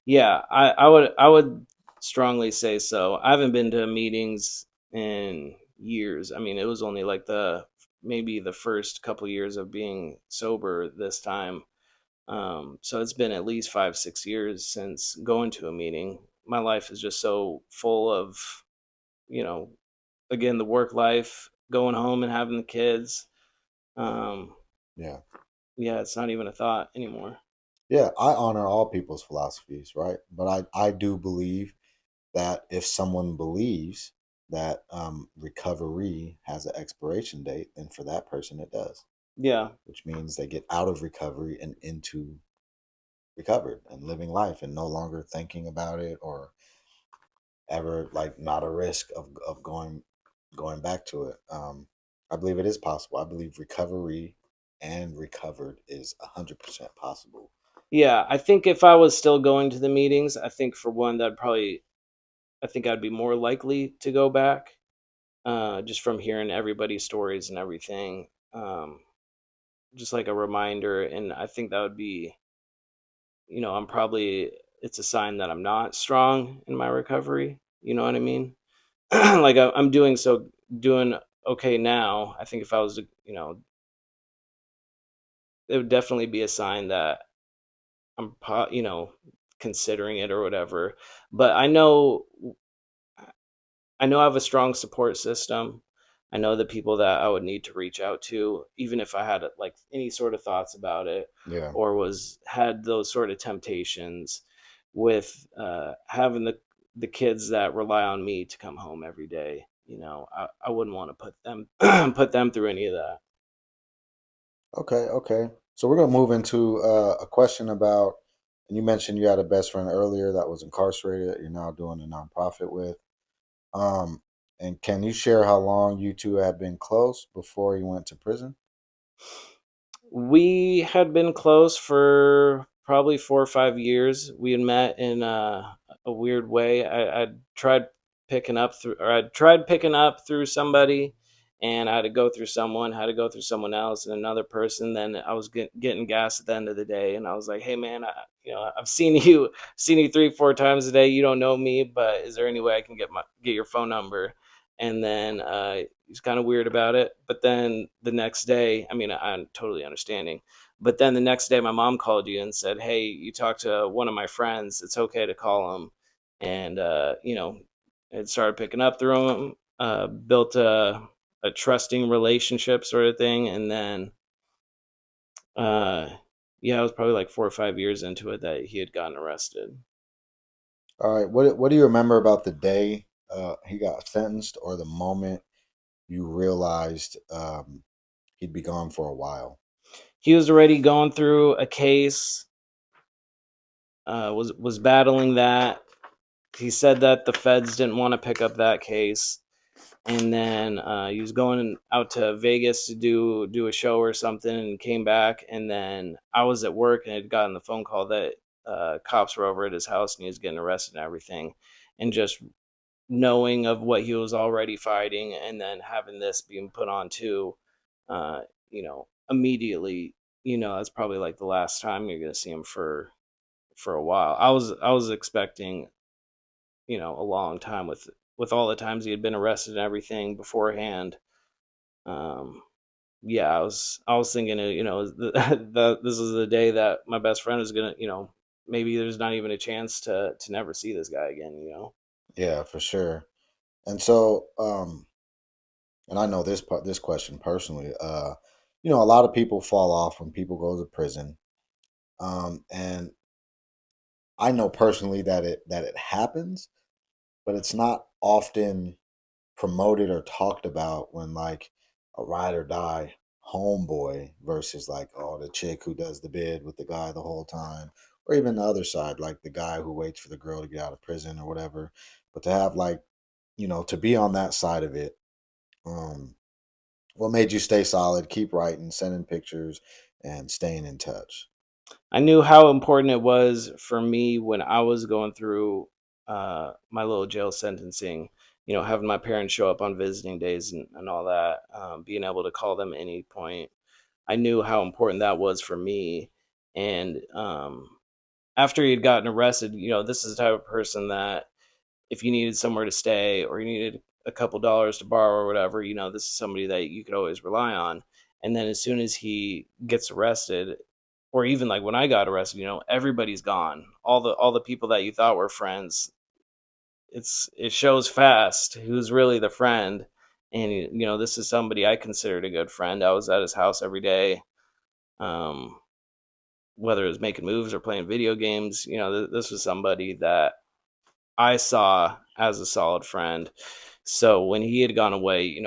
Yeah, I would strongly say so. I haven't been to meetings in years. I mean, it was only like the maybe the first couple years of being sober this time. So it's been at least 5, 6 years since going to a meeting. My life is just so full of, you know, again, the work life, going home and having the kids. Um, Yeah. yeah, it's not even a thought anymore. Yeah, I honor all people's philosophies, right? But I do believe that if someone believes that recovery has an expiration date, then for that person it does, Yeah. which means they get out of recovery and into recovered and living life and no longer thinking about it or ever like not a risk of going back to it. I believe it is possible. I believe recovery and recovered is 100% possible. Yeah. I think if I was still going to the meetings, I think for one, I think I'd be more likely to go back, just from hearing everybody's stories and everything. Just like a reminder. And I think that would be, I'm probably, it's a sign that I'm not strong in my recovery. You know what I mean? Like I'm doing okay now. I think if I was to, it would definitely be a sign that I'm, considering it or whatever. But I know I have a strong support system. I know the people that I would need to reach out to, even if I had like any sort of thoughts about it, Yeah. or had those sort of temptations with having the kids that rely on me to come home every day. I wouldn't want to put them put them through any of that. Okay, okay. So we're gonna move into a question about, and you mentioned you had a best friend earlier that was incarcerated. That you're now doing a nonprofit with. Um, and can you share how long you two had been close before you went to prison? We had been close for probably 4 or 5 years. We had met in a weird way. I tried picking up through somebody, and I had to go through someone, had to go through someone else, and another person. Then I was getting gas at the end of the day, and I was like, "Hey, man, I've seen you 3, 4 times a day. You don't know me, but is there any way I can get your phone number?" And then he's kind of weird about it. But then the next day, I mean, I'm totally understanding. But then the next day, my mom called you and said, "Hey, you talked to one of my friends. It's okay to call him." And it started picking up through him. Built a trusting relationship sort of thing, and then uh, yeah, it was probably like 4 or 5 years into it that he had gotten arrested. All right. What do you remember about the day he got sentenced, or the moment you realized he'd be gone for a while? He was already going through a case. Was battling that. He said that the feds didn't want to pick up that case, and then he was going out to Vegas to do a show or something, and came back. And then I was at work and had gotten the phone call that cops were over at his house and he was getting arrested and everything. And just knowing of what he was already fighting, and then having this being put on too, immediately, that's probably like the last time you're gonna see him for a while. I was expecting, a long time with all the times he had been arrested and everything beforehand. Um, yeah, I was thinking, this is the day that my best friend is gonna, maybe there's not even a chance to never see this guy again. Yeah, for sure. And so, and I know this question personally. A lot of people fall off when people go to prison. And I know personally that it happens, but it's not often promoted or talked about when like a ride or die homeboy versus like, oh, the chick who does the bid with the guy the whole time, or even the other side, like the guy who waits for the girl to get out of prison or whatever. But to have like, to be on that side of it, um, what made you stay solid, keep writing, sending pictures, and staying in touch? I knew how important it was for me when I was going through my little jail sentencing. Having my parents show up on visiting days and all that, being able to call them at any point. I knew how important that was for me. And after he had gotten arrested, this is the type of person that if you needed somewhere to stay or you needed a couple dollars to borrow or whatever, this is somebody that you could always rely on. And then as soon as he gets arrested, or even like when I got arrested, everybody's gone. All the people that you thought were friends, it shows fast who's really the friend. And this is somebody I considered a good friend. I was at his house every day, um, whether it was making moves or playing video games. This was somebody that I saw as a solid friend. So when he had gone away,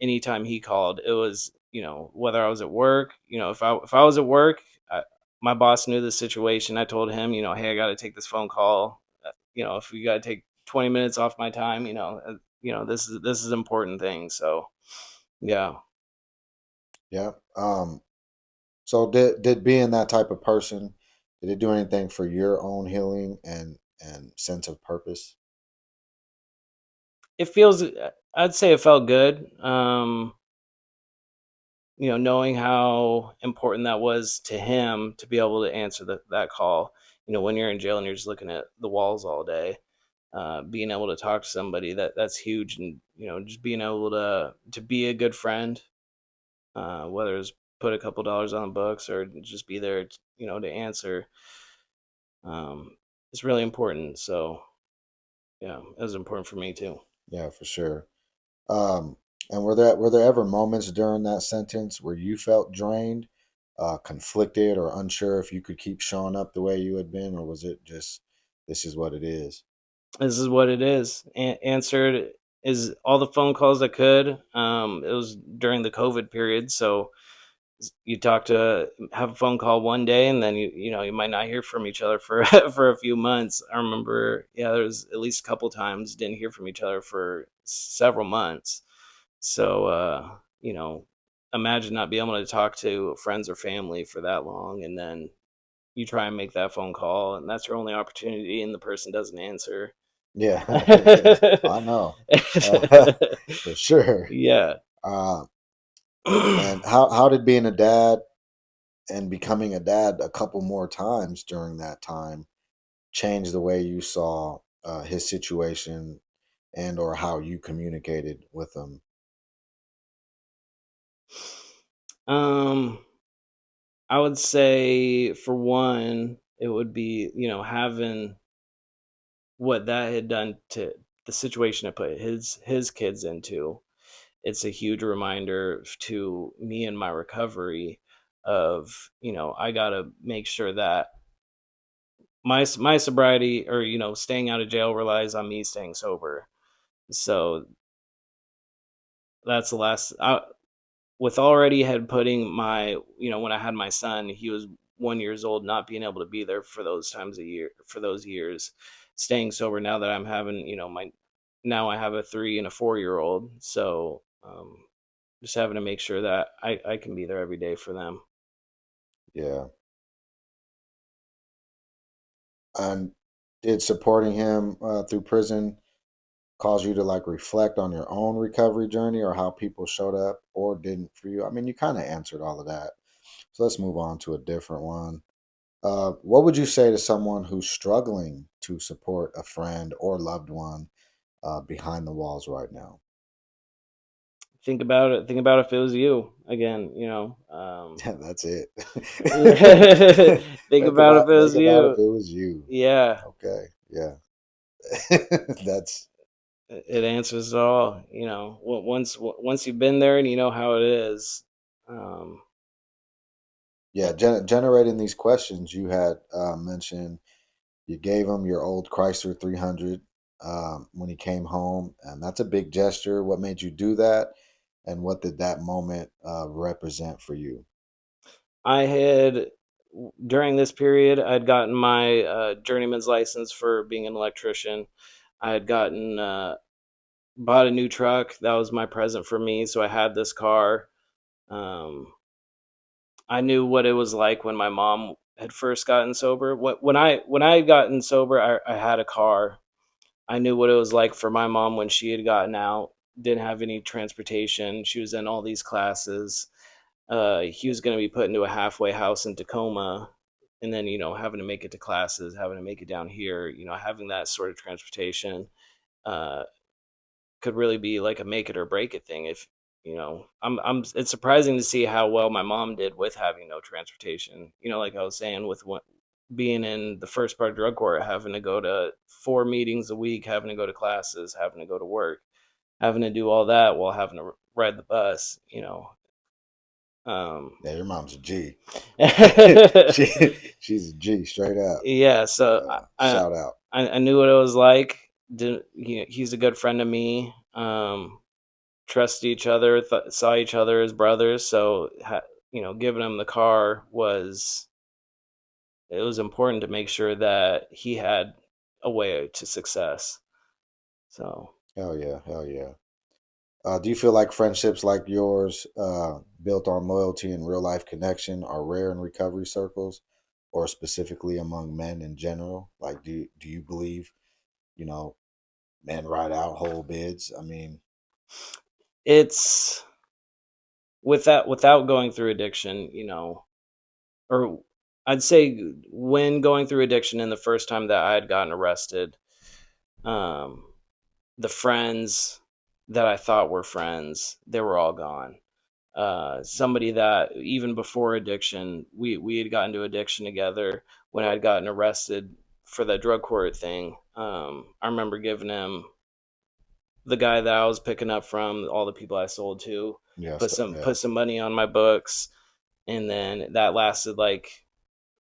anytime he called, it was, whether I was at work, if I was at work, my boss knew the situation. I told him, hey, I got to take this phone call. If we got to take 20 minutes off my time, this is important thing. So yeah. Yeah. So did being that type of person, did it do anything for your own healing and sense of purpose? It feels, I'd say it felt good. Knowing how important that was to him to be able to answer that call. When you're in jail and you're just looking at the walls all day, being able to talk to somebody that's huge, and just being able to be a good friend, whether it's put a couple dollars on the books or just be there, to answer, it's really important. So yeah, it was important for me too. Yeah, for sure. Um, and were there ever moments during that sentence where you felt drained, conflicted, or unsure if you could keep showing up the way you had been, or was it just this is what it is? This is what it is. Answered is all the phone calls I could. It was during the COVID period, so you have a phone call one day, and then you might not hear from each other for for a few months. I remember, yeah, there was at least a couple times didn't hear from each other for several months. So imagine not being able to talk to friends or family for that long, and then you try and make that phone call, and that's your only opportunity, and the person doesn't answer. Yeah, yeah, I know, for sure. Yeah. Uh, and how did being a dad and becoming a dad a couple more times during that time change the way you saw his situation and or how you communicated with him? um I would say, for one, it would be, having what that had done to the situation I put his kids into. It's a huge reminder to me in my recovery of, I gotta make sure that my sobriety, or staying out of jail, relies on me staying sober. So that's the last. With already had putting my, when I had my son, he was 1 years old, not being able to be there for those times a year, for those years, staying sober. Now that I'm having, now I have a 3 and a 4 year old. So just having to make sure that I can be there every day for them. Yeah. And did supporting him through prison cause you to like reflect on your own recovery journey or how people showed up or didn't for you? I mean, you kind of answered all of that. So let's move on to a different one. What would you say to someone who's struggling to support a friend or loved one behind the walls right now? Think about it. Think about if it was you again, Yeah, that's it. think about if it Think was about if you. it was you. Yeah. Okay, yeah. That's It answers it all. Once you've been there and you know how it is. Um, yeah. Generating these questions, you had mentioned you gave him your old Chrysler 300 when he came home, and that's a big gesture. What made you do that, and what did that moment represent for you? I had During this period, I'd gotten my journeyman's license for being an electrician. I had gotten bought a new truck. That was my present for me. So I had this car. Um, I knew what it was like when my mom had first gotten sober. When I had gotten sober, I had a car. I knew what it was like for my mom when she had gotten out, didn't have any transportation. She was in all these classes. He was going to be put into a halfway house in Tacoma, and then having to make it to classes, having to make it down here. Having that sort of transportation uh, could really be like a make it or break it thing. it's surprising to see how well my mom did with having no transportation. Like I was saying, with being in the first part of drug court, having to go to 4 meetings a week, having to go to classes, having to go to work, having to do all that while having to ride the bus. Yeah, your mom's a G. Yeah. She's a G, straight up. So Shout out. I knew what it was like. He's a good friend of me. Trusted each other, saw each other as brothers. So, giving him the car was important to make sure that he had a way to success. So, Hell yeah, hell yeah. Do you feel like friendships like yours, built on loyalty and real life connection, are rare in recovery circles, or specifically among men in general? Like, do you believe, you know, men ride out whole bids? I mean, it's without going through addiction, or I'd say when going through addiction and the first time that I had gotten arrested, um, the friends that I thought were friends, they were all gone. Somebody that even before addiction, we had gotten to addiction together when I'd gotten arrested for that drug court thing. I remember giving him the guy that I was picking up from, all the people I sold to, yeah, put some money on my books, and then that lasted like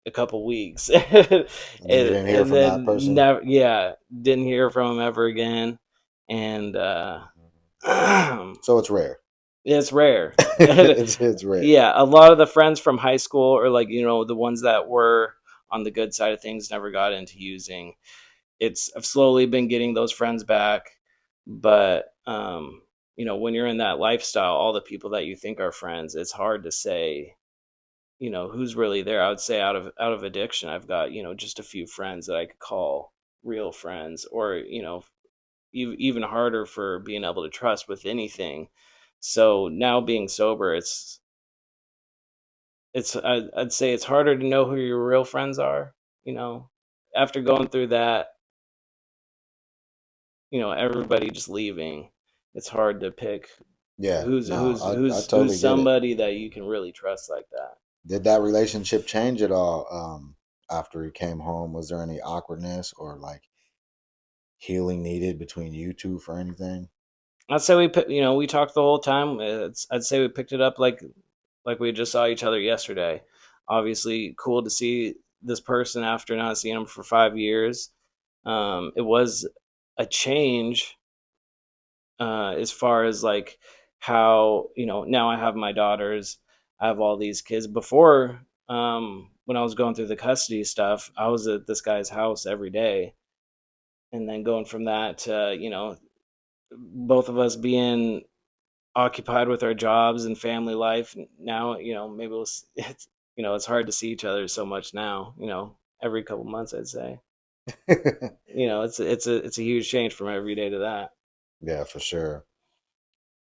a couple weeks, and then you didn't hear and from that then person. never, yeah, didn't hear from him ever again, and So it's rare. it's rare. It's rare. Yeah, a lot of the friends from high school, or like the ones that were on the good side of things, never got into using. I've slowly been getting those friends back, but when you're in that lifestyle, all the people that you think are friends, it's hard to say who's really there. I would say out of addiction, I've got just a few friends that I could call real friends, or even harder for being able to trust with anything. So now being sober, I'd say it's harder to know who your real friends are. After going through that, everybody just leaving, it's hard to pick Yeah, who's no, who's I who's totally who's get it. somebody that you can really trust like that. Did that relationship change at all, after he came home? Was there any awkwardness or like healing needed between you two for anything? I'd say we talked the whole time. I'd say we picked it up like we just saw each other yesterday. Obviously, cool to see this person after not seeing him for 5 years. It was a change, as far as like how now I have my daughters, I have all these kids. Before, when I was going through the custody stuff, I was at this guy's house every day, and then going from that to both of us being occupied with our jobs and family life. Now maybe it's hard to see each other so much now. Every couple months, I'd say. It's a huge change from every day to that. Yeah, for sure.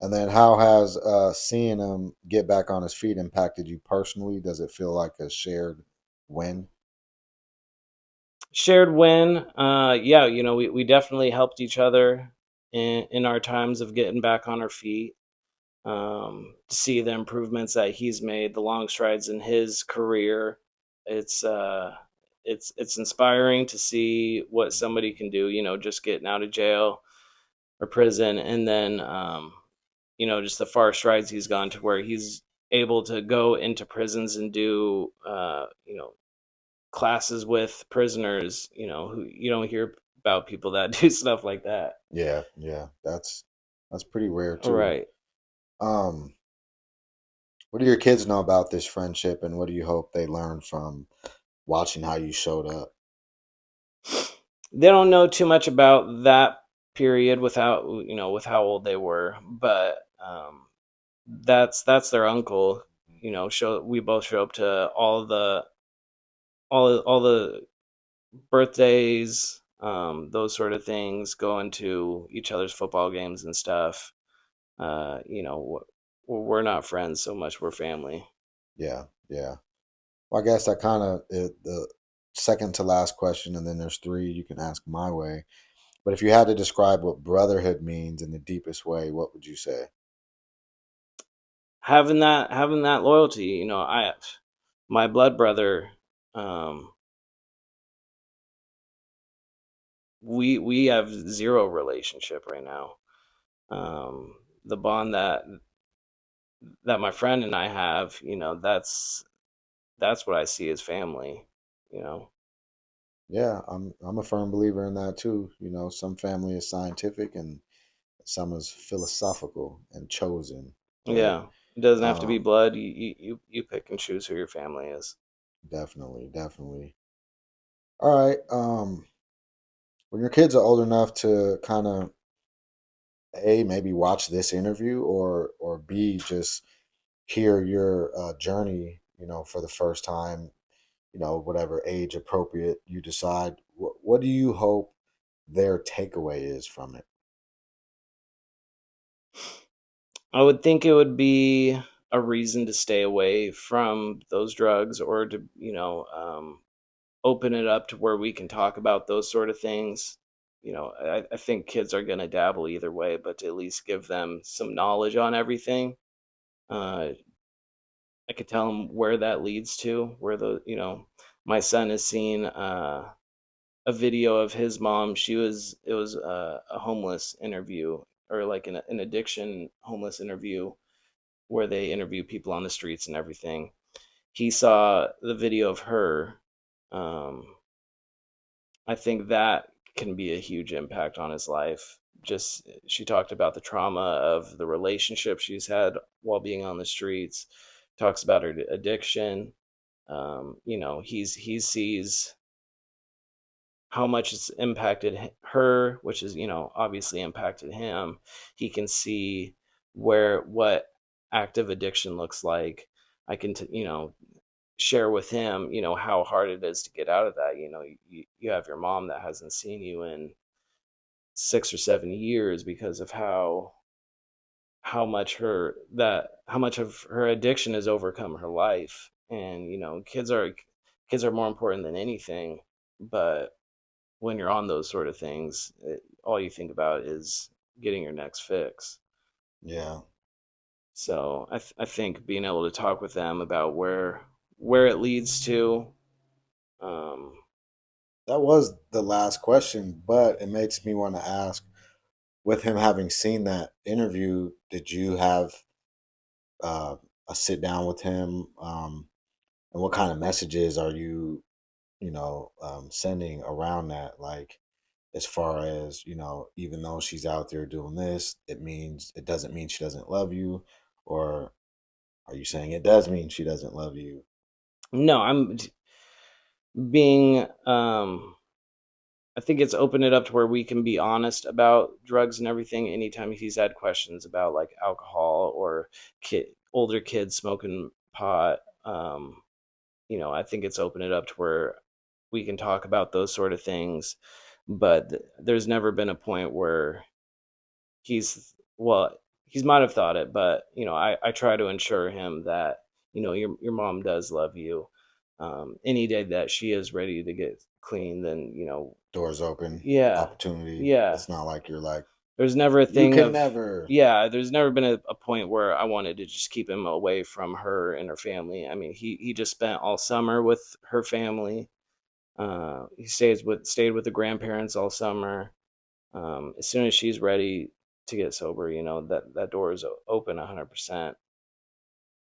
And then how has, seeing him get back on his feet impacted you personally? Does it feel like a shared win? Shared win. Yeah, we definitely helped each other in our times of getting back on our feet. To see the improvements that he's made, the long strides in his career, it's uh, it's inspiring to see what somebody can do. Just getting out of jail or prison, and then just the far strides he's gone to, where he's able to go into prisons and do classes with prisoners, who you don't hear about people that do stuff like that. Yeah, yeah, that's pretty rare All too. right. Um, what do your kids know about this friendship, and what do you hope they learn from watching how you showed up? They don't know too much about that period without with how old they were, but that's their uncle. Show We both show up to all the birthdays, those sort of things, going to each other's football games and stuff. We're not friends so much; we're family. Yeah, yeah. Well, I guess that kind of the second to last question, and then there's three you can ask my way. But if you had to describe what brotherhood means in the deepest way, what would you say? having that loyalty. My blood brother, um, we have zero relationship right now. The bond that my friend and I have, that's what I see as family. You know. Yeah, I'm a firm believer in that too. Some family is scientific and some is philosophical and chosen. But Yeah, it doesn't have to be um, blood. You pick and choose who your family is. definitely, definitely. All right. When your kids are old enough to kind of A, maybe watch this interview, or B, just hear your journey, for the first time, whatever age appropriate you decide, what do you hope their takeaway is from it? I would think it would be a reason to stay away from those drugs, or to open it up to where we can talk about those sort of things. I think kids are going to dabble either way, but to at least give them some knowledge on everything. uh, I could tell them where that leads to, where my son has seen a video of his mom. It was a homeless interview, or like an addiction homeless interview, where they interview people on the streets and everything. He saw the video of her. um, I think that can be a huge impact on his life. Just, she talked about the trauma of the relationship she's had while being on the streets. Talks about her addiction. He sees how much it's impacted her, which is, obviously impacted him. He can see what active addiction looks like. I can, share with him, how hard it is to get out of that. You have your mom that hasn't seen you in 6 or 7 years because of how much of her addiction has overcome her life. And kids are more important than anything. But when you're on those sort of things, all you think about is getting your next fix. Yeah, So I think being able to talk with them about where it leads to. um, that was the last question, but it makes me want to ask, with him having seen that interview, did you have uh, a sit down with him? And what kind of messages are you, sending around that? Like, as far as, even though she's out there doing this, it doesn't mean she doesn't love you. Or are you saying it does mean she doesn't love you? no, I'm being I think it's opened it up to where we can be honest about drugs and everything. Anytime he's had questions about like alcohol or older kids smoking pot, I think it's opened it up to where we can talk about those sort of things. But there's never been a point where he's well, he might have thought it, but I try to ensure him that your mom does love you. Any day that she is ready to get clean, then Doors open, yeah, opportunity. yeah. It's not like you're like, There's never a you thing can of never. yeah. There's never been a point where I wanted to just keep him away from her and her family. I mean, he just spent all summer with her family. He stayed with the grandparents all summer. As soon as she's ready to get sober, that door is open 100%.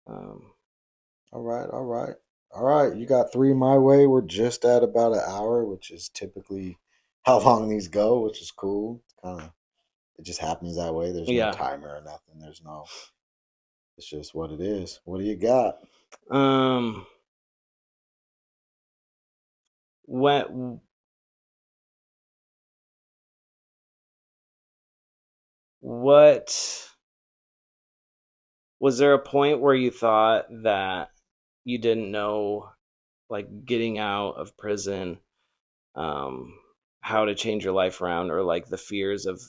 Um, All right, all right, all right. You got three my way. We're just at about an hour, which is typically how long these go, which is cool. It's kind of, it just happens that way. There's no yeah. timer or nothing. It's just what it is. What do you got? Um, when what was there a point where you thought that you didn't know, like getting out of prison, um, how to change your life around, or like the fears of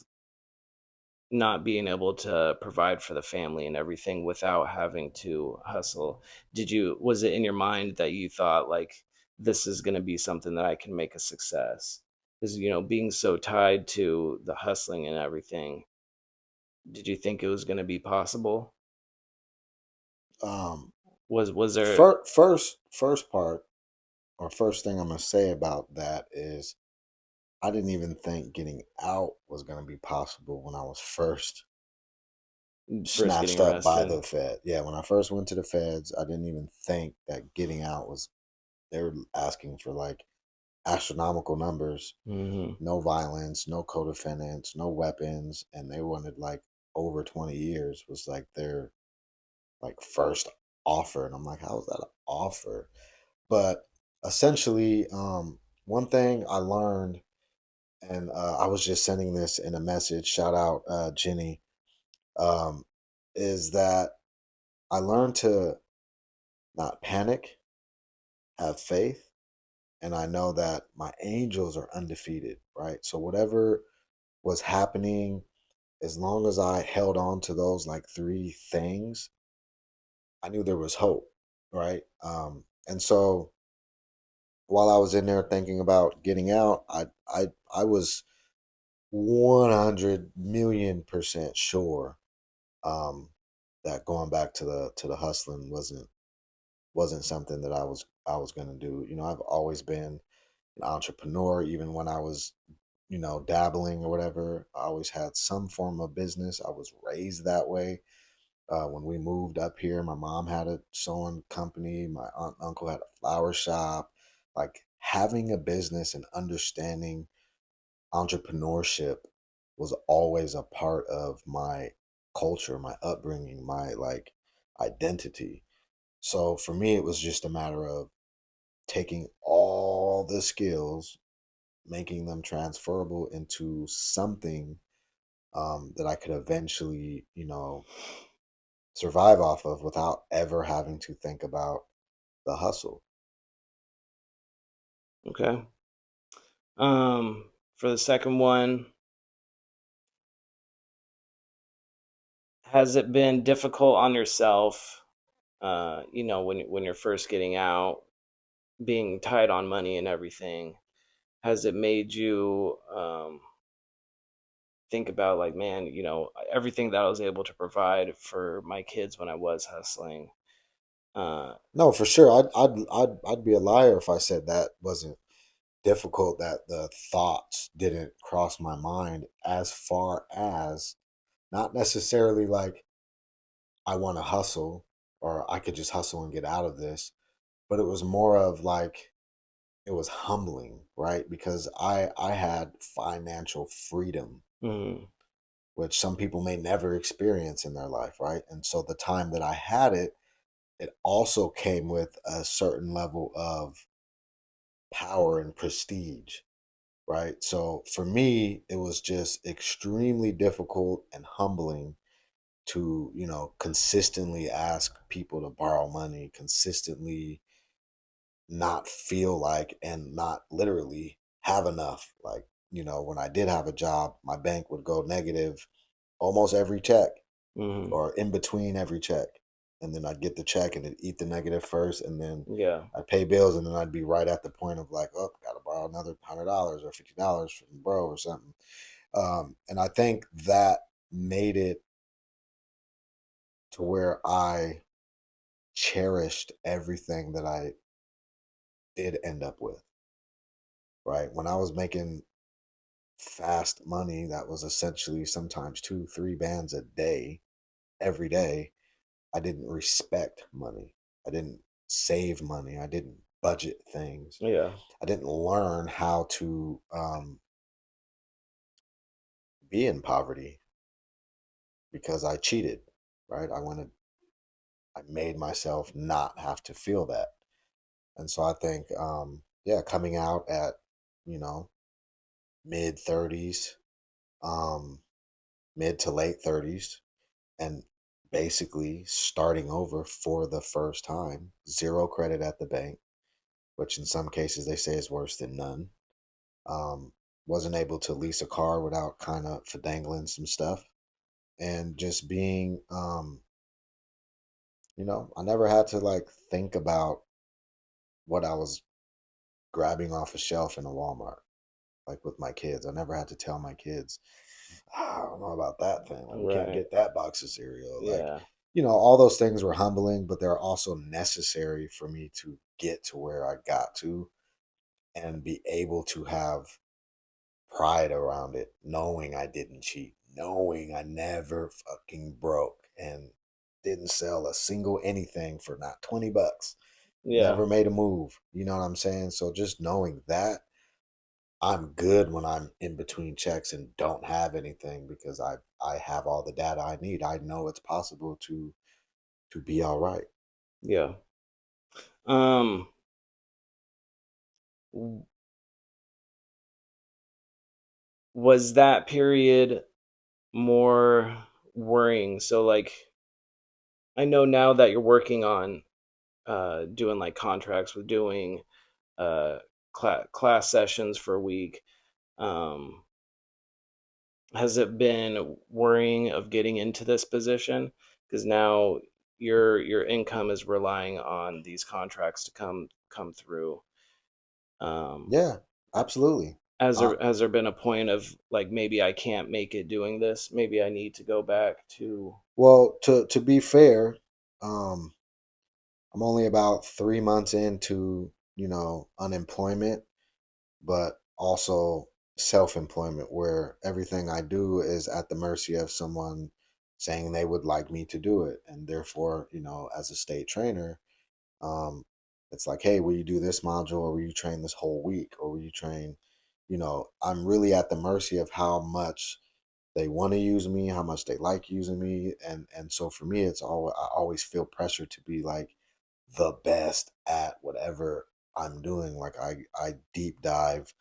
not being able to provide for the family and everything without having to hustle? Was it in your mind that you thought like, this is going to be something that I can make a success? Because being so tied to the hustling and everything, did you think it was going to be possible? Was there? First part, or first thing I'm gonna say about that is I didn't even think getting out was gonna be possible when I was first First getting snatched up by arrested? the Fed. Yeah, when I first went to the Feds, I didn't even think that getting out was, they were asking for like astronomical numbers, Hmm. no violence, no co-defendants, no weapons, and they wanted like over 20 years was like their like first offer. And I'm like, how is that an offer? But essentially, one thing I learned, and I was just sending this in a message, shout out Jenny, um, is that I learned to not panic, have faith, and I know that my angels are undefeated, right? So whatever was happening, as long as I held on to those like three things, I knew there was hope, right? And so while I was in there thinking about getting out, I was 100 million% sure um, that going back to the hustling wasn't something that I was going to do. You know, I've always been an entrepreneur, even when I was, you know, dabbling or whatever. I always had some form of business. I was raised that way. When we moved up here, my mom had a sewing company. My aunt and uncle had a flower shop. Like having a business and understanding entrepreneurship was always a part of my culture, my upbringing, my like identity. So for me, it was just a matter of taking all the skills, making them transferable into something that I could eventually, you know, survive off of without ever having to think about the hustle. Okay. For the second one, has it been difficult on yourself? When you're first getting out, being tight on money and everything, has it made you think about like, man, everything that I was able to provide for my kids when I was hustling? Uh, No, for sure. I'd be a liar if I said that wasn't difficult. That the thoughts didn't cross my mind, as far as not necessarily like I want to hustle or I could just hustle and get out of this, but it was more of like it was humbling, right? Because I had financial freedom, mm, which some people may never experience in their life, right? And so the time that I had it, it also came with a certain level of power and prestige, right? So for me, it was just extremely difficult and humbling to, you know, consistently ask people to borrow money, consistently not feel like and not literally have enough. Like, you know, when I did have a job, my bank would go negative almost every check mm, or in between every check. And then I'd get the check and it'd eat the negative first. And then yeah. I'd pay bills and then I'd be right at the point of like, oh, gotta borrow another $100 or $50 from bro or something. And I think that made it to where I cherished everything that I did end up with, right? When I was making fast money, that was essentially sometimes two, three bands a day, every day. I didn't respect money. I didn't save money. I didn't budget things. Yeah. I didn't learn how to be in poverty because I cheated, right? I made myself not have to feel that. And so I think, yeah, coming out at, you know, mid 30s, um, mid to late 30s, and basically starting over for the first time, zero credit at the bank, which in some cases they say is worse than none. Um, wasn't able to lease a car without kind of fidangling some stuff, and just being, you know, I never had to like think about what I was grabbing off a shelf in a Walmart, like with my kids. I never had to tell my kids, "Ah, I don't know about that thing. Like, we can't Right. get that box of cereal." Like, Yeah. all those things were humbling, but they're also necessary for me to get to where I got to and be able to have pride around it, knowing I didn't cheat, knowing I never fucking broke and didn't sell a single anything for not $20. Yeah. Never made a move. You know what I'm saying? So just knowing that I'm good when I'm in between checks and don't have anything because I have all the data I need. I know it's possible to be all right. Yeah. Um w- was that period more worrying? So like I know now that you're working on doing like contracts with doing uh class sessions for a week. Um has it been worrying of getting into this position because now your income is relying on these contracts to come through? um Yeah, absolutely. has there been a point of like maybe I can't make it doing this, maybe I need to go back to? Well, to be fair, um, I'm only about 3 months into, unemployment, but also self-employment where everything I do is at the mercy of someone saying they would like me to do it. And therefore, as a state trainer, um, it's like, hey, will you do this module or will you train this whole week or will you train, I'm really at the mercy of how much they want to use me, how much they like using me. And so for me, I always feel pressure to be like the best at whatever I'm doing. Like I deep dive.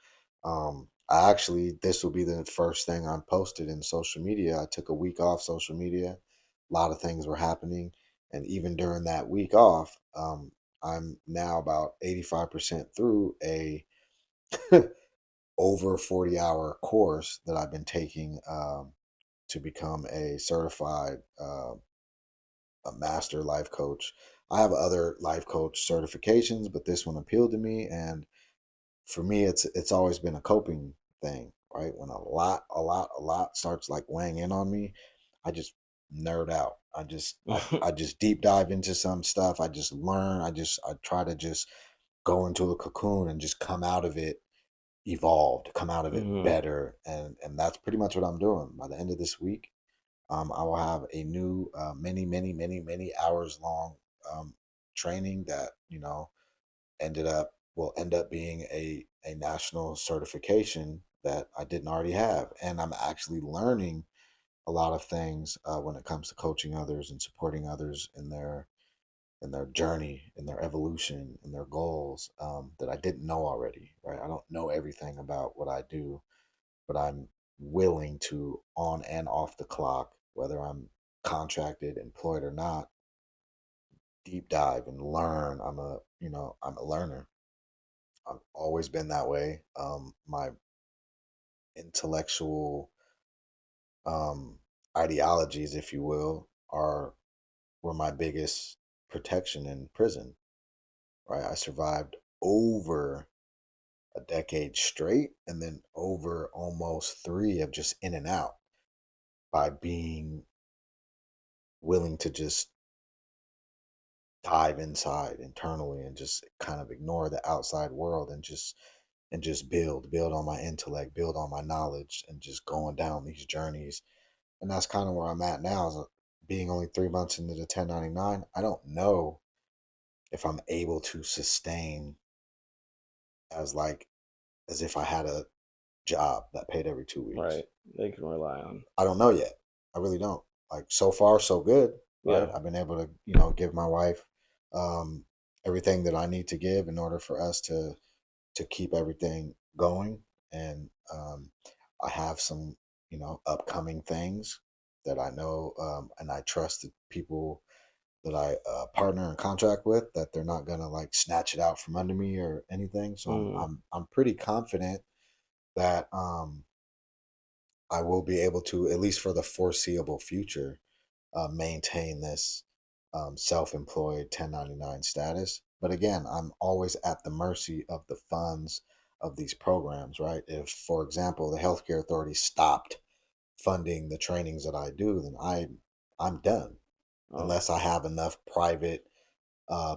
I actually, this will be the first thing I posted in social media. I took a week off social media. A lot of things were happening. And even during that week off, I'm now about 85% through a over 40-hour course that I've been taking to become a certified a master life coach. I have other life coach certifications, but this one appealed to me, and for me, it's always been a coping thing, right? When a lot starts like weighing in on me, I just nerd out. I just deep dive into some stuff. I just learn. I try to just go into a cocoon and just come out of it evolved, come out of it Hmm. better, and that's pretty much what I'm doing. By the end of this week, I will have a new many hours long training that will end up being a national certification that I didn't already have, and I'm actually learning a lot of things when it comes to coaching others and supporting others in their journey, in their evolution, in their goals that I didn't know already. Right, I don't know everything about what I do, but I'm willing to on and off the clock, whether I'm contracted, employed or not, deep dive and learn. I'm a learner. I've always been that way. My intellectual um, ideologies, if you will, were my biggest protection in prison. Right, I survived over a decade straight, and then over almost three of just in and out by being willing to just dive inside internally and just kind of ignore the outside world and just build on my intellect, build on my knowledge, and just going down these journeys. And that's kind of where I'm at now. Is being only 3 months into the 1099, I don't know if I'm able to sustain as like as if I had a job that paid every 2 weeks. Right, they can rely on. I don't know yet. I really don't. Like so far, so good. Right. Yeah. I've been able to, give my wife um, everything that I need to give in order for us to keep everything going. And I have some, upcoming things that I know and I trust the people that I partner and contract with that they're not gonna like snatch it out from under me or anything. So Hmm. I'm pretty confident that I will be able to, at least for the foreseeable future, maintain this self-employed 1099 status. But again, I'm always at the mercy of the funds of these programs, right? If, for example, the healthcare authority stopped funding the trainings that I do, then I'm done. unless I have enough private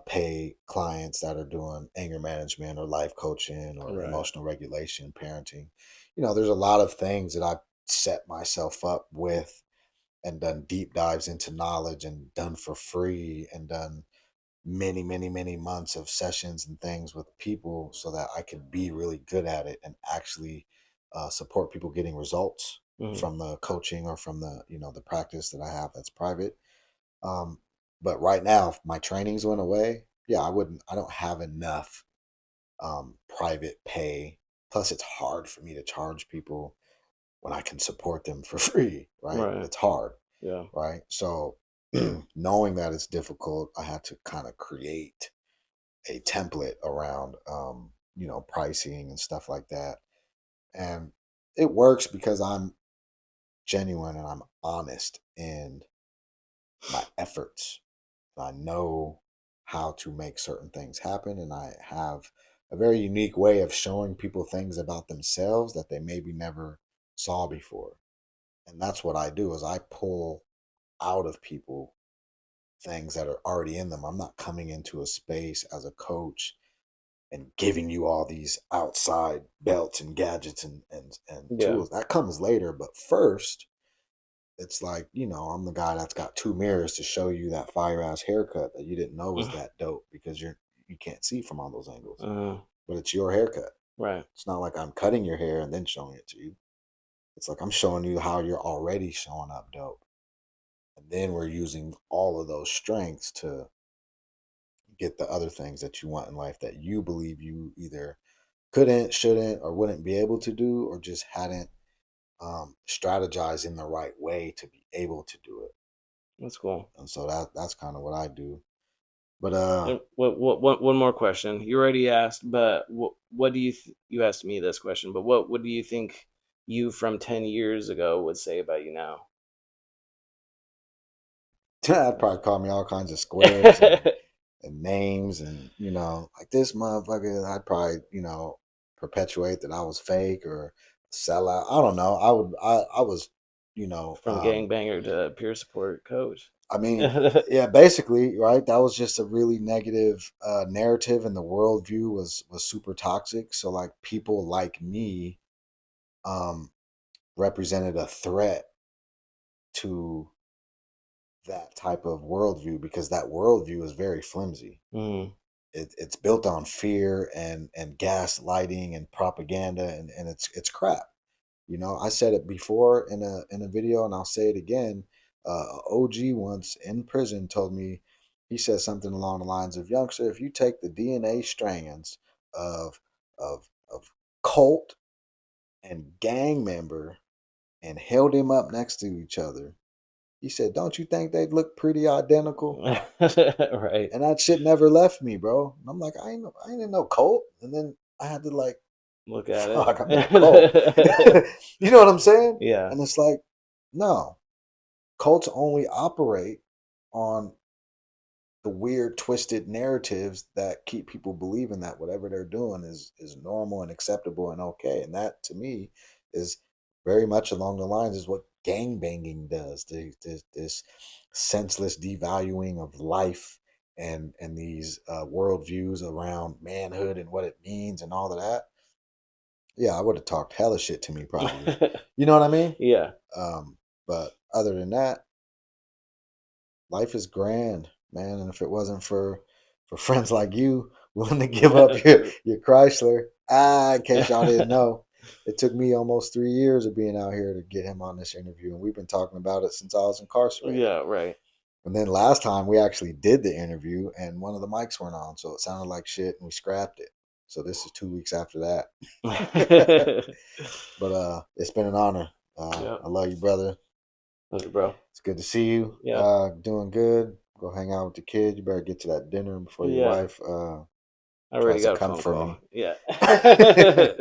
pay clients that are doing anger management or life coaching or Right. emotional regulation, parenting. There's a lot of things that I've set myself up with and done deep dives into knowledge and done for free and done many, many, many months of sessions and things with people so that I could be really good at it and actually support people getting results Mhm. from the coaching or from the practice that I have that's private. Um, but right now, if my trainings went away, yeah, I don't have enough private pay. Plus, it's hard for me to charge people when I can support them for free, right? Right. It's hard, Yeah. right? So, knowing that it's difficult, I had to kind of create a template around, pricing and stuff like that. And it works because I'm genuine and I'm honest in my efforts. I know how to make certain things happen, and I have a very unique way of showing people things about themselves that they maybe never saw before. And that's what I do is I pull out of people things that are already in them. I'm not coming into a space as a coach and giving you all these outside belts and gadgets and Yeah. tools. That comes later, but first it's like, I'm the guy that's got two mirrors to show you that fire ass haircut that you didn't know was that dope because you can't see from all those angles. Uh, But it's your haircut. right. It's not like I'm cutting your hair and then showing it to you. It's like I'm showing you how you're already showing up dope. And then we're using all of those strengths to get the other things that you want in life that you believe you either couldn't, shouldn't, or wouldn't be able to do, or just hadn't strategized in the right way to be able to do it. That's cool. And so that's kind of what I do. But And one more question. You already asked, but what do you asked me this question, but what do you think you from 10 years ago would say about you now? I'd probably call me all kinds of squares and names and like this motherfucker. I'd probably perpetuate that I was fake or sell out. I don't know. I was you know From um gangbanger to peer support coach. I mean, yeah, basically, right? That was just a really negative narrative, and the worldview was super toxic. So, like, people like me um, represented a threat to that type of worldview because that worldview is very flimsy. Mm, It's built on fear and gaslighting and propaganda, and it's crap. I said it before in a video, and I'll say it again. OG once in prison told me, he said something along the lines of, "Youngster, if you take the DNA strands of of cult and gang member and held him up next to each other," he said, "don't you think they'd look pretty identical?" right. And that shit never left me, bro. And I'm like, I ain't in no cult. And then I had to like, Look at fuck, I'm in a cult. it. You know what I'm saying? Yeah. And it's like, no, cults only operate on the weird, twisted narratives that keep people believing that whatever they're doing is normal and acceptable and okay. And that to me is very much along the lines is what gang banging does. This senseless devaluing of life and these worldviews around manhood and what it means and all of that. Yeah, I would have talked hella shit to me probably. You know what I mean? Yeah. But other than that, life is grand, man. And if it wasn't for friends like you willing to give up your Chrysler, in case y'all didn't know, it took me almost 3 years of being out here to get him on this interview, and we've been talking about it since I was incarcerated. Yeah, right. And then last time we actually did the interview, and one of the mics weren't on, so it sounded like shit, and we scrapped it. So this is 2 weeks after that. But it's been an honor. Yeah. I love you, brother. Love you, bro. It's good to see you. Yeah. Doing good. Go hang out with the kid. You better get to that dinner before your Yeah. wife I already tries to got a come phone for call. me. Yeah.